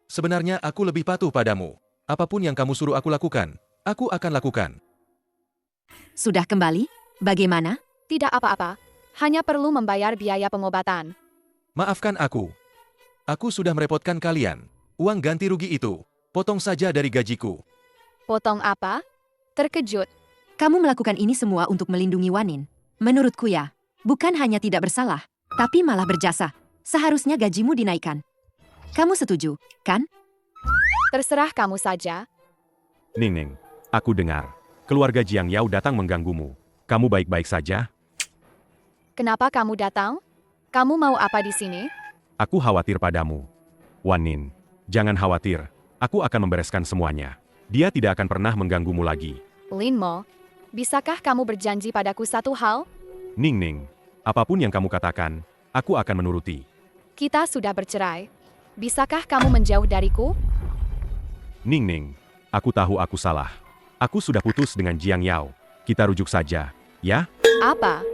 Sebenarnya aku lebih patuh padamu. Apapun yang kamu suruh aku lakukan, aku akan lakukan. Sudah kembali? Bagaimana? Tidak apa-apa. Hanya perlu membayar biaya pengobatan. Maafkan aku. Aku sudah merepotkan kalian. Uang ganti rugi itu, potong saja dari gajiku. Potong apa? Terkejut. Kamu melakukan ini semua untuk melindungi Wanin. Menurutku ya, bukan hanya tidak bersalah, tapi malah berjasa. Seharusnya gajimu dinaikkan. Kamu setuju, kan? Terserah kamu saja. Ning, aku dengar. Keluarga Jiang Yao datang mengganggumu. Kamu baik-baik saja? Kenapa kamu datang? Kamu mau apa di sini? Aku khawatir padamu. Wanin, jangan khawatir. Aku akan membereskan semuanya. Dia tidak akan pernah mengganggumu lagi. Lin Mo, bisakah kamu berjanji padaku satu hal? Ning, apapun yang kamu katakan, aku akan menuruti. Kita sudah bercerai. Bisakah kamu menjauh dariku? Ning, aku tahu aku salah. Aku sudah putus dengan Jiang Yao. Kita rujuk saja, ya? Apa?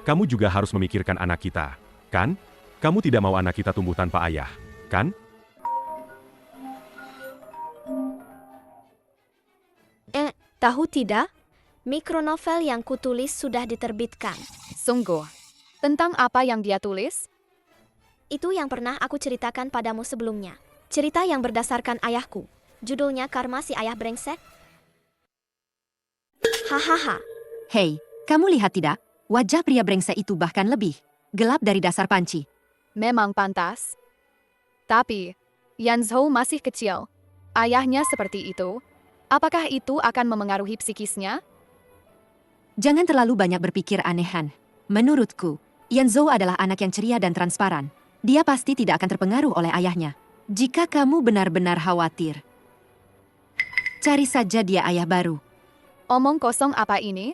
Kamu juga harus memikirkan anak kita, kan? Kamu tidak mau anak kita tumbuh tanpa ayah, kan? Tahu tidak? Mikronovel yang kutulis sudah diterbitkan. Sungguh. Tentang apa yang dia tulis? Itu yang pernah aku ceritakan padamu sebelumnya. Cerita yang berdasarkan ayahku. Judulnya Karma si Ayah Brengsek. Hahaha. Hei, kamu lihat tidak? Wajah pria brengsek itu bahkan lebih gelap dari dasar panci. Memang pantas. Tapi, Yan Zhou masih kecil. Ayahnya seperti itu. Apakah itu akan memengaruhi psikisnya? Jangan terlalu banyak berpikir anehan. Menurutku, Yan Zhou adalah anak yang ceria dan transparan. Dia pasti tidak akan terpengaruh oleh ayahnya. Jika kamu benar-benar khawatir, cari saja dia ayah baru. Omong kosong apa ini?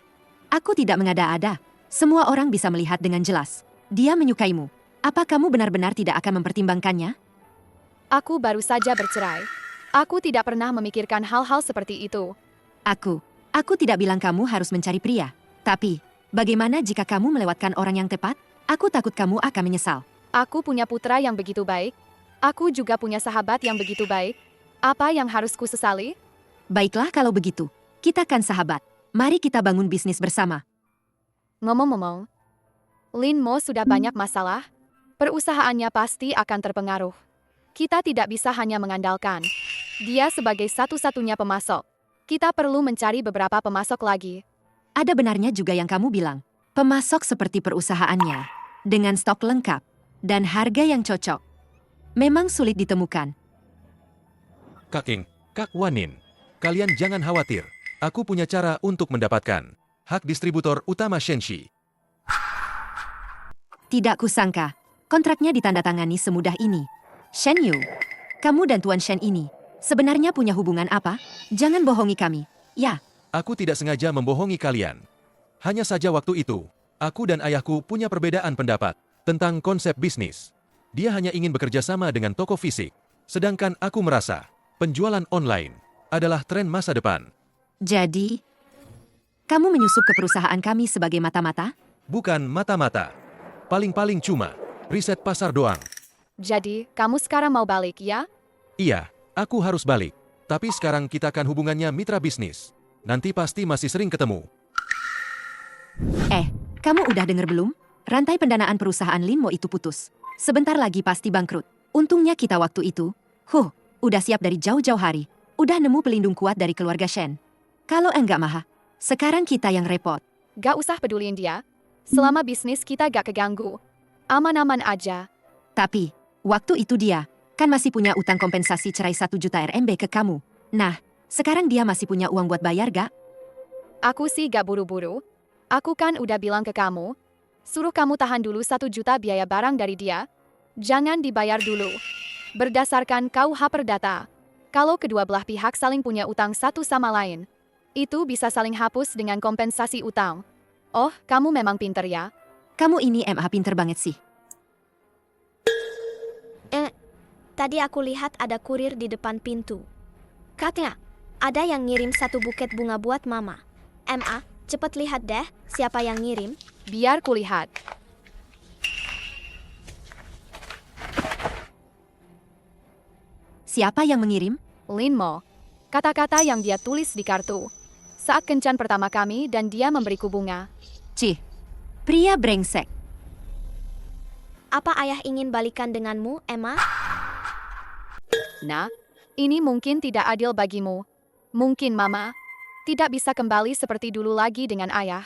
Aku tidak mengada-ada. Semua orang bisa melihat dengan jelas. Dia menyukaimu. Apa kamu benar-benar tidak akan mempertimbangkannya? Aku baru saja bercerai. Aku tidak pernah memikirkan hal-hal seperti itu. Aku tidak bilang kamu harus mencari pria. Tapi, bagaimana jika kamu melewatkan orang yang tepat? Aku takut kamu akan menyesal. Aku punya putra yang begitu baik. Aku juga punya sahabat yang begitu baik. Apa yang harus ku sesali? Baiklah kalau begitu. Kita kan sahabat. Mari kita bangun bisnis bersama. Ngomong-ngomong, Lin Mo sudah banyak masalah. Perusahaannya pasti akan terpengaruh. Kita tidak bisa hanya mengandalkan dia sebagai satu-satunya pemasok. Kita perlu mencari beberapa pemasok lagi. Ada benarnya juga yang kamu bilang. Pemasok seperti perusahaannya, dengan stok lengkap, dan harga yang cocok. Memang sulit ditemukan. Kak Wanin, kalian jangan khawatir. Aku punya cara untuk mendapatkan hak distributor utama Shenxi. Tidak kusangka, kontraknya ditandatangani semudah ini. Shen Yu, kamu dan Tuan Shen ini sebenarnya punya hubungan apa? Jangan bohongi kami. Ya, Aku tidak sengaja membohongi kalian. Hanya saja waktu itu, aku dan ayahku punya perbedaan pendapat tentang konsep bisnis. Dia hanya ingin bekerja sama dengan toko fisik, sedangkan aku merasa penjualan online adalah tren masa depan. Jadi, kamu menyusup ke perusahaan kami sebagai mata-mata? Bukan mata-mata. Paling-paling cuma riset pasar doang. Jadi, kamu sekarang mau balik, ya? Iya, aku harus balik. Tapi sekarang kita akan hubungannya mitra bisnis. Nanti pasti masih sering ketemu. Kamu udah denger belum? Rantai pendanaan perusahaan Linmo itu putus. Sebentar lagi pasti bangkrut. Untungnya kita waktu itu, udah siap dari jauh-jauh hari. Udah nemu pelindung kuat dari keluarga Shen. Kalau enggak Maha, sekarang kita yang repot. Gak usah peduliin dia. Selama bisnis kita gak keganggu. Aman-aman aja. Tapi, waktu itu dia, kan masih punya utang kompensasi cerai 1 juta RMB ke kamu. Nah, sekarang dia masih punya uang buat bayar gak? Aku sih gak buru-buru. Aku kan udah bilang ke kamu. Suruh kamu tahan dulu 1 juta biaya barang dari dia. Jangan dibayar dulu. Berdasarkan KUH Perdata, kalau kedua belah pihak saling punya utang satu sama lain, itu bisa saling hapus dengan kompensasi utang. Oh, kamu memang pinter ya. Kamu ini MH pinter banget sih. Tadi aku lihat ada kurir di depan pintu. Katanya, ada yang ngirim 1 buket bunga buat mama. MA, cepet lihat deh siapa yang ngirim. Biar kulihat. Siapa yang mengirim? Linmo. Kata-kata yang dia tulis di kartu. Saat kencan pertama kami dan dia memberiku bunga. Cih, pria brengsek. Apa ayah ingin balikan denganmu, Emma? Nah, ini mungkin tidak adil bagimu. Mungkin mama tidak bisa kembali seperti dulu lagi dengan ayah.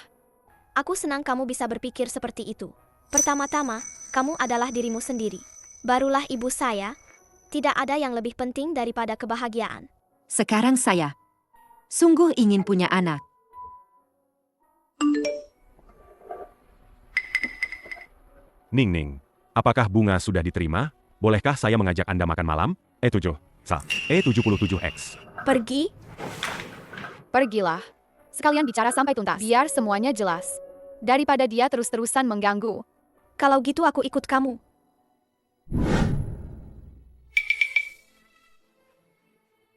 Aku senang kamu bisa berpikir seperti itu. Pertama-tama, kamu adalah dirimu sendiri. Barulah ibu saya. Tidak ada yang lebih penting daripada kebahagiaan. Sekarang saya sungguh ingin punya anak. Ning, apakah bunga sudah diterima? Bolehkah saya mengajak Anda makan malam? E77X. Pergi? Pergilah. Sekalian bicara sampai tuntas. Biar semuanya jelas. Daripada dia terus-terusan mengganggu. Kalau gitu aku ikut kamu.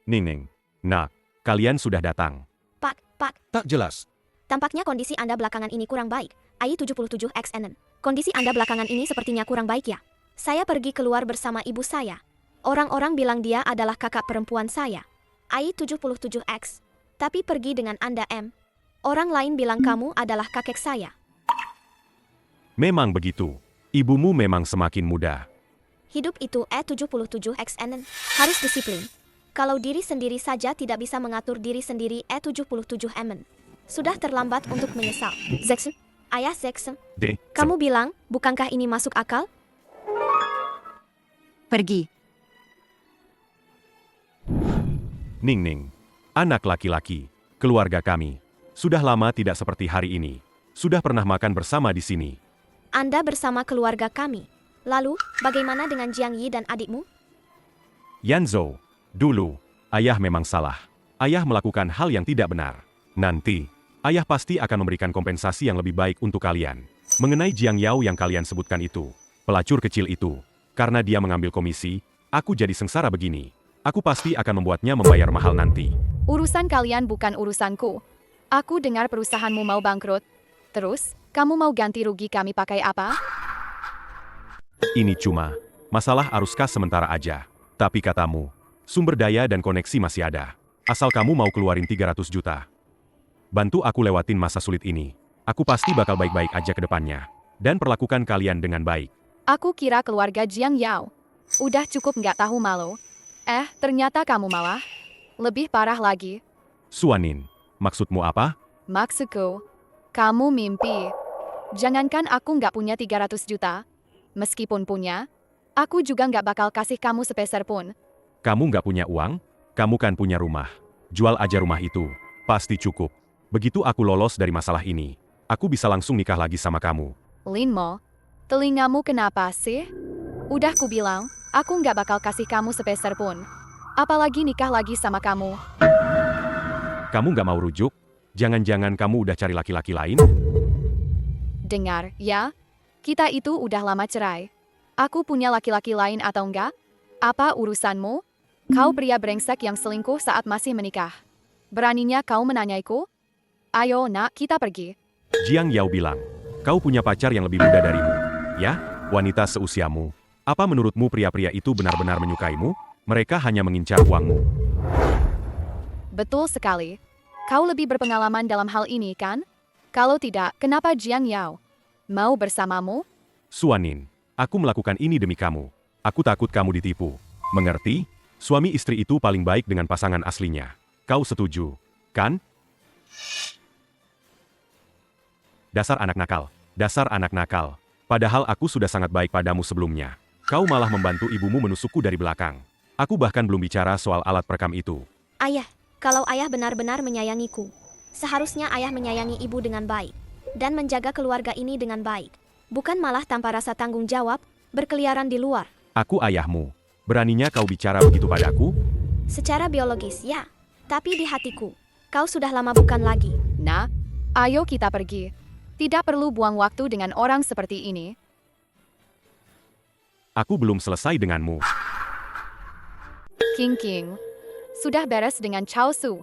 Ning, nak, kalian sudah datang. Pak. Tak jelas. Tampaknya kondisi Anda belakangan ini kurang baik. AI77XNN. Kondisi Anda belakangan ini sepertinya kurang baik ya. Saya pergi keluar bersama ibu saya. Orang-orang bilang dia adalah kakak perempuan saya. AI77X. Tapi pergi dengan Anda, M. Orang lain bilang kamu adalah kakek saya. Memang begitu. Ibumu memang semakin muda. Hidup itu E77XNN. Harus disiplin. Kalau diri sendiri saja tidak bisa mengatur diri sendiri E77MN. Sudah terlambat untuk menyesal. Jackson, ayah Jackson. Kamu bilang, bukankah ini masuk akal? Pergi. Ning, anak laki-laki, keluarga kami. Sudah lama tidak seperti hari ini. Sudah pernah makan bersama di sini. Anda bersama keluarga kami. Lalu, bagaimana dengan Jiang Yi dan adikmu? Yanzhou, dulu, ayah memang salah. Ayah melakukan hal yang tidak benar. Nanti, ayah pasti akan memberikan kompensasi yang lebih baik untuk kalian. Mengenai Jiang Yao yang kalian sebutkan itu, pelacur kecil itu, karena dia mengambil komisi, aku jadi sengsara begini. Aku pasti akan membuatnya membayar mahal nanti. Urusan kalian bukan urusanku. Aku dengar perusahaanmu mau bangkrut. Terus, kamu mau ganti rugi kami pakai apa? Ini cuma masalah arus kas sementara aja. Tapi katamu, sumber daya dan koneksi masih ada. Asal kamu mau keluarin 300 juta. Bantu aku lewatin masa sulit ini. Aku pasti bakal baik-baik aja ke depannya. Dan perlakukan kalian dengan baik. Aku kira keluarga Jiang Yao. Udah cukup nggak tahu malu. Ternyata kamu malah lebih parah lagi. Suanin, maksudmu apa? Maksudku, kamu mimpi. Jangankan aku nggak punya 300 juta. Meskipun punya, aku juga nggak bakal kasih kamu sepeser pun. Kamu nggak punya uang? Kamu kan punya rumah. Jual aja rumah itu. Pasti cukup. Begitu aku lolos dari masalah ini, aku bisa langsung nikah lagi sama kamu. Linmo, telingamu kenapa sih? Udah ku bilang, aku nggak bakal kasih kamu sepeser pun. Apalagi nikah lagi sama kamu. Kamu nggak mau rujuk? Jangan-jangan kamu udah cari laki-laki lain? Dengar, ya? Kita itu udah lama cerai. Aku punya laki-laki lain atau enggak? Apa urusanmu? Kau pria brengsek yang selingkuh saat masih menikah. Beraninya kau menanyaiku? Ayo nak, kita pergi. Jiang Yao bilang, kau punya pacar yang lebih muda darimu. Ya, wanita seusiamu. Apa menurutmu pria-pria itu benar-benar menyukaimu? Mereka hanya mengincar uangmu. Betul sekali. Kau lebih berpengalaman dalam hal ini, kan? Kalau tidak, kenapa Jiang Yao mau bersamamu? Suanin, aku melakukan ini demi kamu. Aku takut kamu ditipu. Mengerti? Suami istri itu paling baik dengan pasangan aslinya. Kau setuju, kan? Dasar anak nakal. Dasar anak nakal. Padahal aku sudah sangat baik padamu sebelumnya. Kau malah membantu ibumu menusukku dari belakang. Aku bahkan belum bicara soal alat perekam itu. Ayah, kalau ayah benar-benar menyayangiku, seharusnya ayah menyayangi ibu dengan baik dan menjaga keluarga ini dengan baik. Bukan malah tanpa rasa tanggung jawab, berkeliaran di luar. Aku ayahmu. Beraninya kau bicara begitu padaku? Secara biologis, ya. Tapi di hatiku, kau sudah lama bukan lagi. Nah, ayo kita pergi. Tidak perlu buang waktu dengan orang seperti ini. Aku belum selesai denganmu. King, sudah beres dengan Chao Su.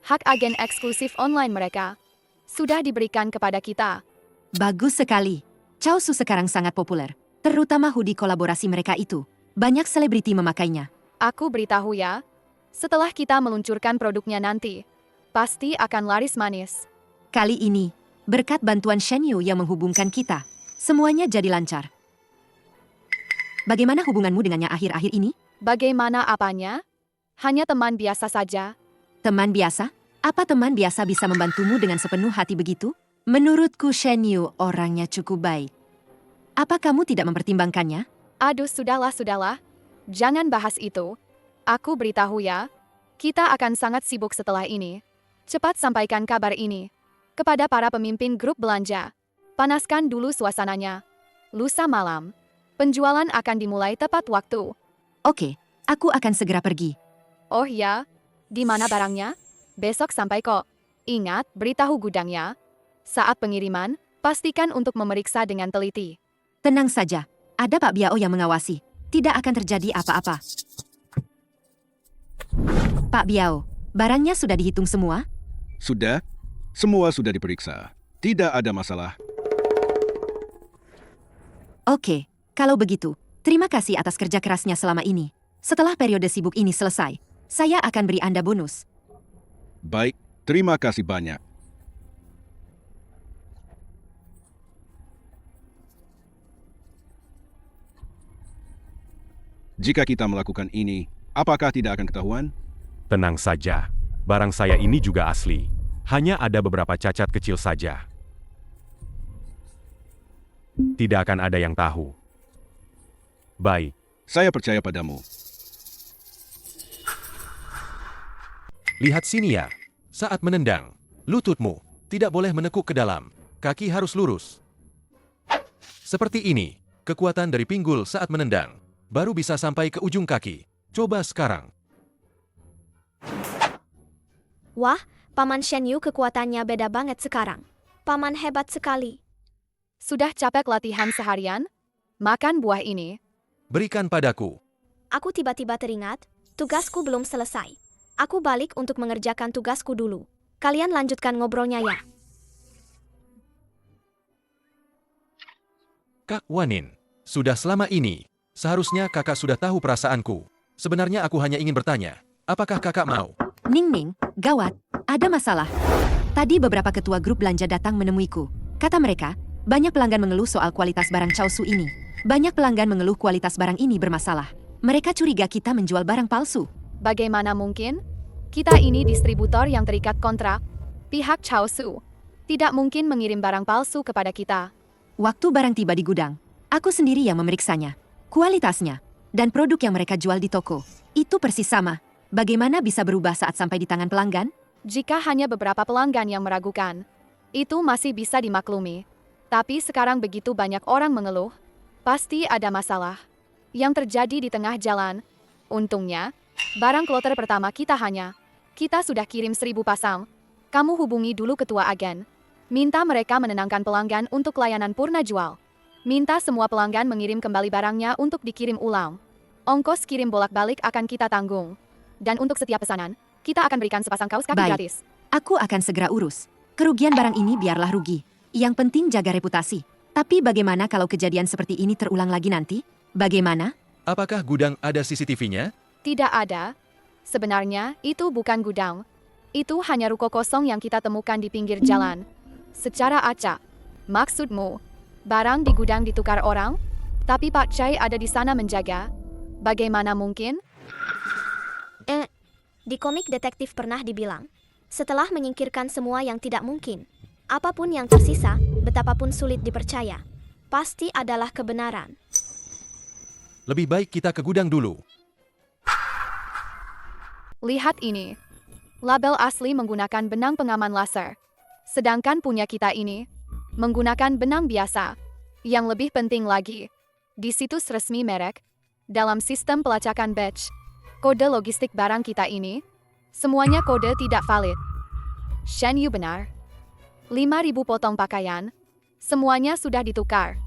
Hak agen eksklusif online mereka sudah diberikan kepada kita. Bagus sekali. Chao Su sekarang sangat populer. Terutama hoodie kolaborasi mereka itu. Banyak selebriti memakainya. Aku beritahu ya, setelah kita meluncurkan produknya nanti, pasti akan laris manis. Kali ini, berkat bantuan Shen Yu yang menghubungkan kita, semuanya jadi lancar. Bagaimana hubunganmu dengannya akhir-akhir ini? Bagaimana apanya? Hanya teman biasa saja. Teman biasa? Apa teman biasa bisa membantumu dengan sepenuh hati begitu? Menurutku Shen Yu orangnya cukup baik. Apa kamu tidak mempertimbangkannya? Aduh, sudahlah. Jangan bahas itu. Aku beritahu ya, kita akan sangat sibuk setelah ini. Cepat sampaikan kabar ini kepada para pemimpin grup belanja. Panaskan dulu suasananya. Lusa malam, penjualan akan dimulai tepat waktu. Oke, aku akan segera pergi. Oh ya, di mana barangnya? Besok sampai kok. Ingat, beritahu gudangnya. Saat pengiriman, pastikan untuk memeriksa dengan teliti. Tenang saja, ada Pak Biao yang mengawasi. Tidak akan terjadi apa-apa. Pak Biao, barangnya sudah dihitung semua? Sudah, semua sudah diperiksa. Tidak ada masalah. Oke, kalau begitu, terima kasih atas kerja kerasnya selama ini. Setelah periode sibuk ini selesai, saya akan beri Anda bonus. Baik, terima kasih banyak. Jika kita melakukan ini, apakah tidak akan ketahuan? Tenang saja. Barang saya ini juga asli. Hanya ada beberapa cacat kecil saja. Tidak akan ada yang tahu. Baik. Saya percaya padamu. Lihat sini ya. Saat menendang, lututmu tidak boleh menekuk ke dalam. Kaki harus lurus. Seperti ini, kekuatan dari pinggul saat menendang. Baru bisa sampai ke ujung kaki. Coba sekarang. Wah, Paman Shen Yu kekuatannya beda banget sekarang. Paman hebat sekali. Sudah capek latihan seharian? Makan buah ini. Berikan padaku. Aku tiba-tiba teringat, tugasku belum selesai. Aku balik untuk mengerjakan tugasku dulu. Kalian lanjutkan ngobrolnya ya. Kak Wanin, sudah selama ini, seharusnya kakak sudah tahu perasaanku. Sebenarnya aku hanya ingin bertanya, apakah kakak mau? Ning Ning, gawat, ada masalah. Tadi beberapa ketua grup belanja datang menemuiku. Kata mereka, banyak pelanggan mengeluh soal kualitas barang Chao Su ini. Banyak pelanggan mengeluh kualitas barang ini bermasalah. Mereka curiga kita menjual barang palsu. Bagaimana mungkin? Kita ini distributor yang terikat kontrak. Pihak Chao Su tidak mungkin mengirim barang palsu kepada kita. Waktu barang tiba di gudang, aku sendiri yang memeriksanya. Kualitasnya, dan produk yang mereka jual di toko, itu persis sama. Bagaimana bisa berubah saat sampai di tangan pelanggan? Jika hanya beberapa pelanggan yang meragukan, itu masih bisa dimaklumi. Tapi sekarang begitu banyak orang mengeluh, pasti ada masalah yang terjadi di tengah jalan. Untungnya, barang kloter pertama kita sudah kirim 1000 pasang. Kamu hubungi dulu ketua agen. Minta mereka menenangkan pelanggan untuk layanan purna jual. Minta semua pelanggan mengirim kembali barangnya untuk dikirim ulang. Ongkos kirim bolak-balik akan kita tanggung. Dan untuk setiap pesanan, kita akan berikan sepasang kaos kaki Baik. gratis. Aku akan segera urus. Kerugian barang ini biarlah rugi. Yang penting jaga reputasi. Tapi bagaimana kalau kejadian seperti ini terulang lagi nanti? Bagaimana? Apakah gudang ada CCTV-nya? Tidak ada. Sebenarnya, itu bukan gudang. Itu hanya ruko kosong yang kita temukan di pinggir jalan. Secara acak. Maksudmu, barang di gudang ditukar orang? Tapi Pak Chai ada di sana menjaga. Bagaimana mungkin? Di komik detektif pernah dibilang, setelah menyingkirkan semua yang tidak mungkin, apapun yang tersisa, betapapun sulit dipercaya, pasti adalah kebenaran. Lebih baik kita ke gudang dulu. Lihat ini. Label asli menggunakan benang pengaman laser. Sedangkan punya kita ini menggunakan benang biasa. Yang lebih penting lagi, di situs resmi merek, dalam sistem pelacakan batch, kode logistik barang kita ini, semuanya kode tidak valid. Shen Yu benar. 5.000 potong pakaian, semuanya sudah ditukar.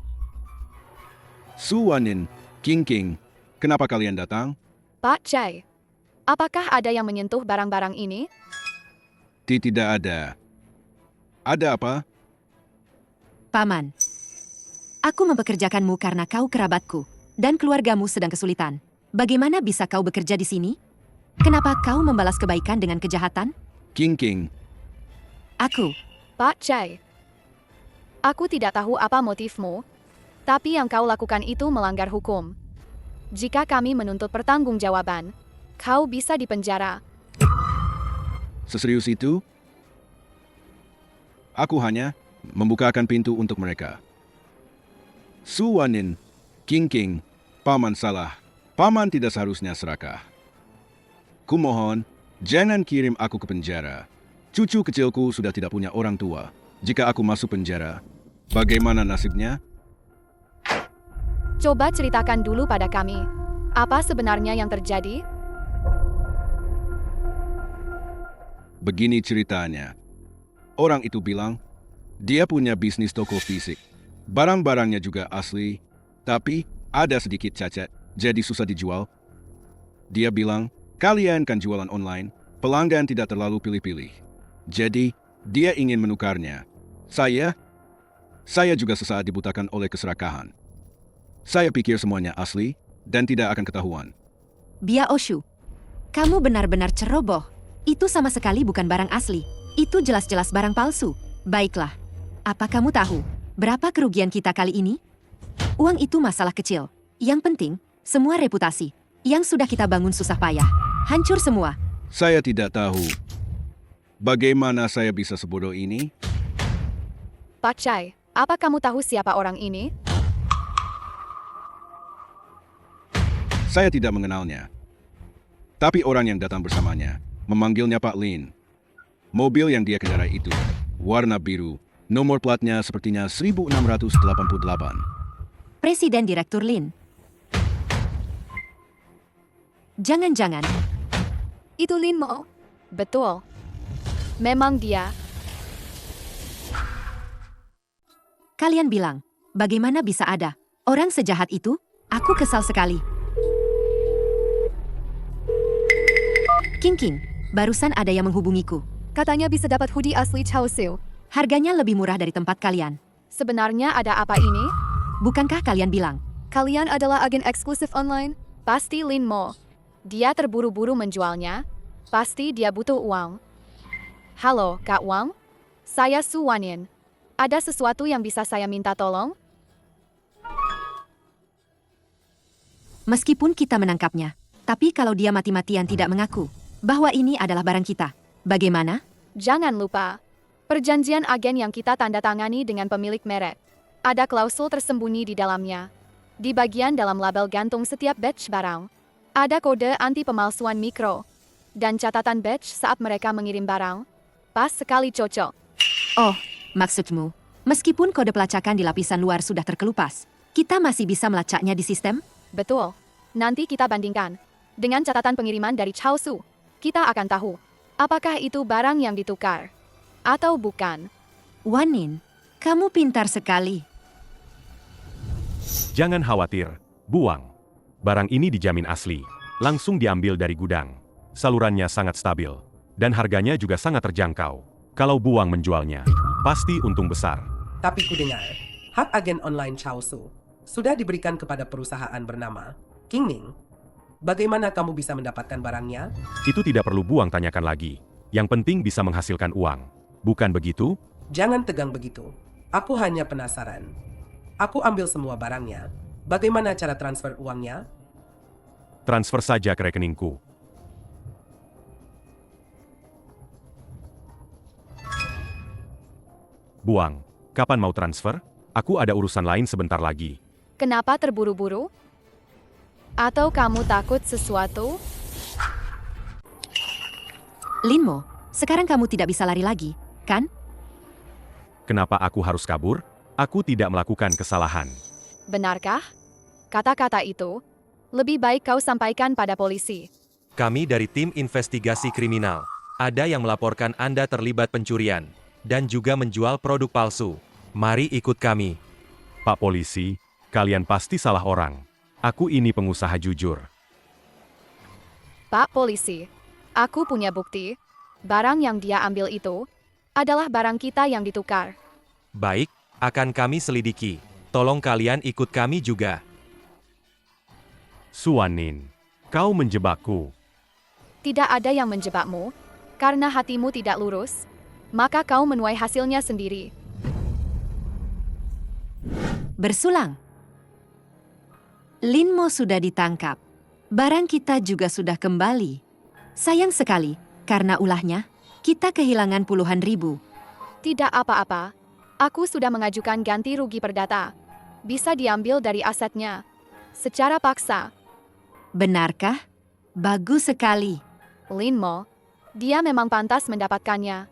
Su Wanin, King, kenapa kalian datang? Pak Chai, apakah ada yang menyentuh barang-barang ini? Tidak ada. Ada apa? Paman. Aku mempekerjakanmu karena kau kerabatku, dan keluargamu sedang kesulitan. Bagaimana bisa kau bekerja di sini? Kenapa kau membalas kebaikan dengan kejahatan? King, Aku. Pak Chai, aku tidak tahu apa motifmu, tapi yang kau lakukan itu melanggar hukum. Jika kami menuntut pertanggungjawaban, kau bisa dipenjara. seserius itu? Aku hanya membukakan pintu untuk mereka. Su Wanin, King, Paman salah. Paman tidak seharusnya serakah. Kumohon, jangan kirim aku ke penjara. Cucu kecilku sudah tidak punya orang tua. Jika aku masuk penjara, bagaimana nasibnya? Coba ceritakan dulu pada kami, apa sebenarnya yang terjadi? Begini ceritanya. Orang itu bilang, dia punya bisnis toko fisik. Barang-barangnya juga asli, tapi ada sedikit cacat, jadi susah dijual. Dia bilang, kalian kan jualan online, pelanggan tidak terlalu pilih-pilih. Jadi, dia ingin menukarnya. Saya juga sesaat dibutakan oleh keserakahan. Saya pikir semuanya asli dan tidak akan ketahuan. Bia Oshu. Kamu benar-benar ceroboh. Itu sama sekali bukan barang asli. Itu jelas-jelas barang palsu. Baiklah. Apa kamu tahu berapa kerugian kita kali ini? Uang itu masalah kecil. Yang penting, semua reputasi yang sudah kita bangun susah payah hancur semua. Saya tidak tahu. Bagaimana saya bisa sebodoh ini? Pak Chai, apa kamu tahu siapa orang ini? Saya tidak mengenalnya. Tapi orang yang datang bersamanya memanggilnya Pak Lin. Mobil yang dia kendarai itu warna biru. Nomor platnya sepertinya 1688. Presiden Direktur Lin. Jangan-jangan Itu Lin Mo. Betul. Memang dia. kalian bilang, bagaimana bisa ada orang sejahat itu? Aku kesal sekali. King, barusan ada yang menghubungiku. Katanya bisa dapat hoodie asli Chao Siu. Harganya lebih murah dari tempat kalian. Sebenarnya ada apa ini? Bukankah kalian bilang? Kalian adalah agen eksklusif online? Pasti Lin Mo. Dia terburu-buru menjualnya. Pasti dia butuh uang. Halo, Kak Wang. Saya Su Wanin. Ada sesuatu yang bisa saya minta tolong? Meskipun kita menangkapnya, tapi kalau dia mati-matian tidak mengaku bahwa ini adalah barang kita, bagaimana? Jangan lupa, perjanjian agen yang kita tanda tangani dengan pemilik merek. Ada klausul tersembunyi di dalamnya. Di bagian dalam label gantung setiap batch barang, ada kode anti pemalsuan mikro. Dan catatan batch saat mereka mengirim barang. Pas sekali cocok. Oh, maksudmu, meskipun kode pelacakan di lapisan luar sudah terkelupas, kita masih bisa melacaknya di sistem? Betul. Nanti kita bandingkan. Dengan catatan pengiriman dari Chao Su, kita akan tahu apakah itu barang yang ditukar. Atau bukan? Wanin, kamu pintar sekali. Jangan khawatir, buang. Barang ini dijamin asli. Langsung diambil dari gudang. Salurannya sangat stabil. Dan harganya juga sangat terjangkau. Kalau buang menjualnya, pasti untung besar. Tapi ku dengar, hak agen online Chaosu sudah diberikan kepada perusahaan bernama Kingming. Bagaimana kamu bisa mendapatkan barangnya? Itu tidak perlu buang tanyakan lagi. Yang penting bisa menghasilkan uang. Bukan begitu? Jangan tegang begitu. Aku hanya penasaran. Aku ambil semua barangnya. Bagaimana cara transfer uangnya? Transfer saja ke rekeningku. Buang. Kapan mau transfer? Aku ada urusan lain sebentar lagi. Kenapa terburu-buru? Atau kamu takut sesuatu? Linmo, sekarang kamu tidak bisa lari lagi, kan? Kenapa aku harus kabur? Aku tidak melakukan kesalahan. Benarkah? Kata-kata itu, lebih baik kau sampaikan pada polisi. Kami dari tim investigasi kriminal. Ada yang melaporkan Anda terlibat pencurian dan juga menjual produk palsu. Mari ikut kami. Pak polisi, kalian pasti salah orang. Aku ini pengusaha jujur. Pak polisi, aku punya bukti. Barang yang dia ambil itu adalah barang kita yang ditukar. Baik, akan kami selidiki. Tolong kalian ikut kami juga. Suwanin, kau menjebakku. Tidak ada yang menjebakmu, karena hatimu tidak lurus, maka kau menuai hasilnya sendiri. Bersulang. Linmo sudah ditangkap. Barang kita juga sudah kembali. Sayang sekali, karena ulahnya, kita kehilangan puluhan ribu. Tidak apa-apa, aku sudah mengajukan ganti rugi perdata. Bisa diambil dari asetnya, secara paksa. Benarkah? Bagus sekali. Linmo, dia memang pantas mendapatkannya.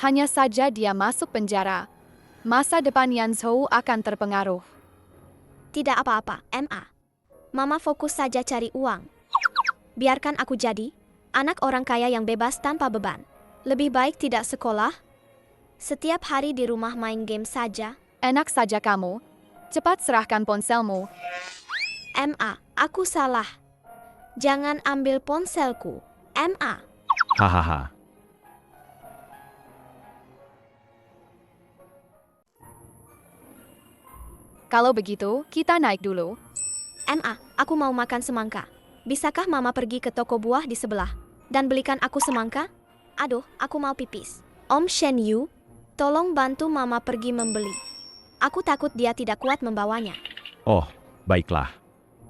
Hanya saja dia masuk penjara. Masa depan Yanzhou akan terpengaruh. Tidak apa-apa, MA. Mama fokus saja cari uang. Biarkan aku jadi anak orang kaya yang bebas tanpa beban. Lebih baik tidak sekolah. Setiap hari di rumah main game saja. Enak saja kamu. Cepat serahkan ponselmu. MA, aku salah. Jangan ambil ponselku. MA. Hahaha. Kalau begitu, kita naik dulu. MA, aku mau makan semangka. Bisakah mama pergi ke toko buah di sebelah dan belikan aku semangka? Aduh, aku mau pipis. Om Shen Yu, tolong bantu mama pergi membeli. Aku takut dia tidak kuat membawanya. Oh, baiklah.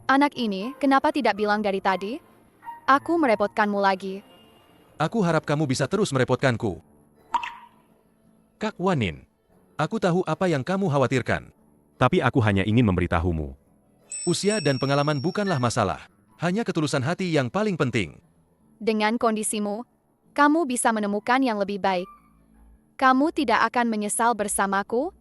Anak ini, kenapa tidak bilang dari tadi? Aku merepotkanmu lagi. Aku harap kamu bisa terus merepotkanku. Kak Wanin, aku tahu apa yang kamu khawatirkan. Tapi aku hanya ingin memberitahumu. Usia dan pengalaman bukanlah masalah. Hanya ketulusan hati yang paling penting. Dengan kondisimu, kamu bisa menemukan yang lebih baik. Kamu tidak akan menyesal bersamaku?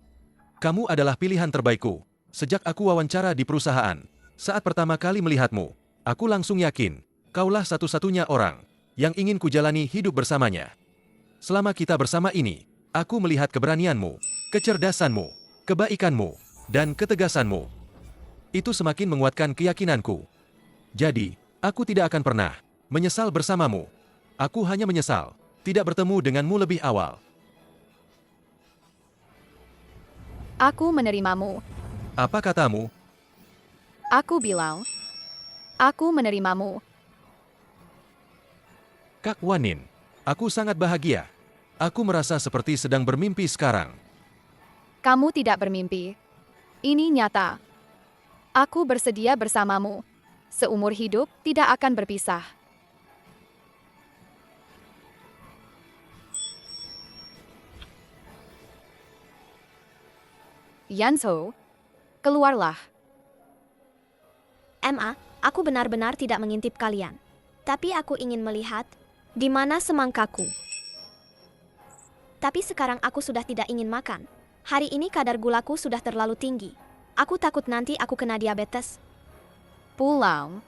Kamu adalah pilihan terbaikku. Sejak aku wawancara di perusahaan, saat pertama kali melihatmu, aku langsung yakin, kaulah satu-satunya orang yang ingin kujalani hidup bersamanya. Selama kita bersama ini, aku melihat keberanianmu, kecerdasanmu, kebaikanmu, dan ketegasanmu. Itu semakin menguatkan keyakinanku. Jadi, aku tidak akan pernah menyesal bersamamu. Aku hanya menyesal tidak bertemu denganmu lebih awal. Aku menerimamu. Apa katamu? Aku bilang, aku menerimamu. Kak Wanin, aku sangat bahagia. Aku merasa seperti sedang bermimpi sekarang. Kamu tidak bermimpi. Ini nyata. Aku bersedia bersamamu. Seumur hidup tidak akan berpisah. Yanzhou, keluarlah. MA, aku benar-benar tidak mengintip kalian. Tapi aku ingin melihat di mana semangkaku. Tapi sekarang aku sudah tidak ingin makan. Hari ini kadar gulaku sudah terlalu tinggi. Aku takut nanti aku kena diabetes. Pulang.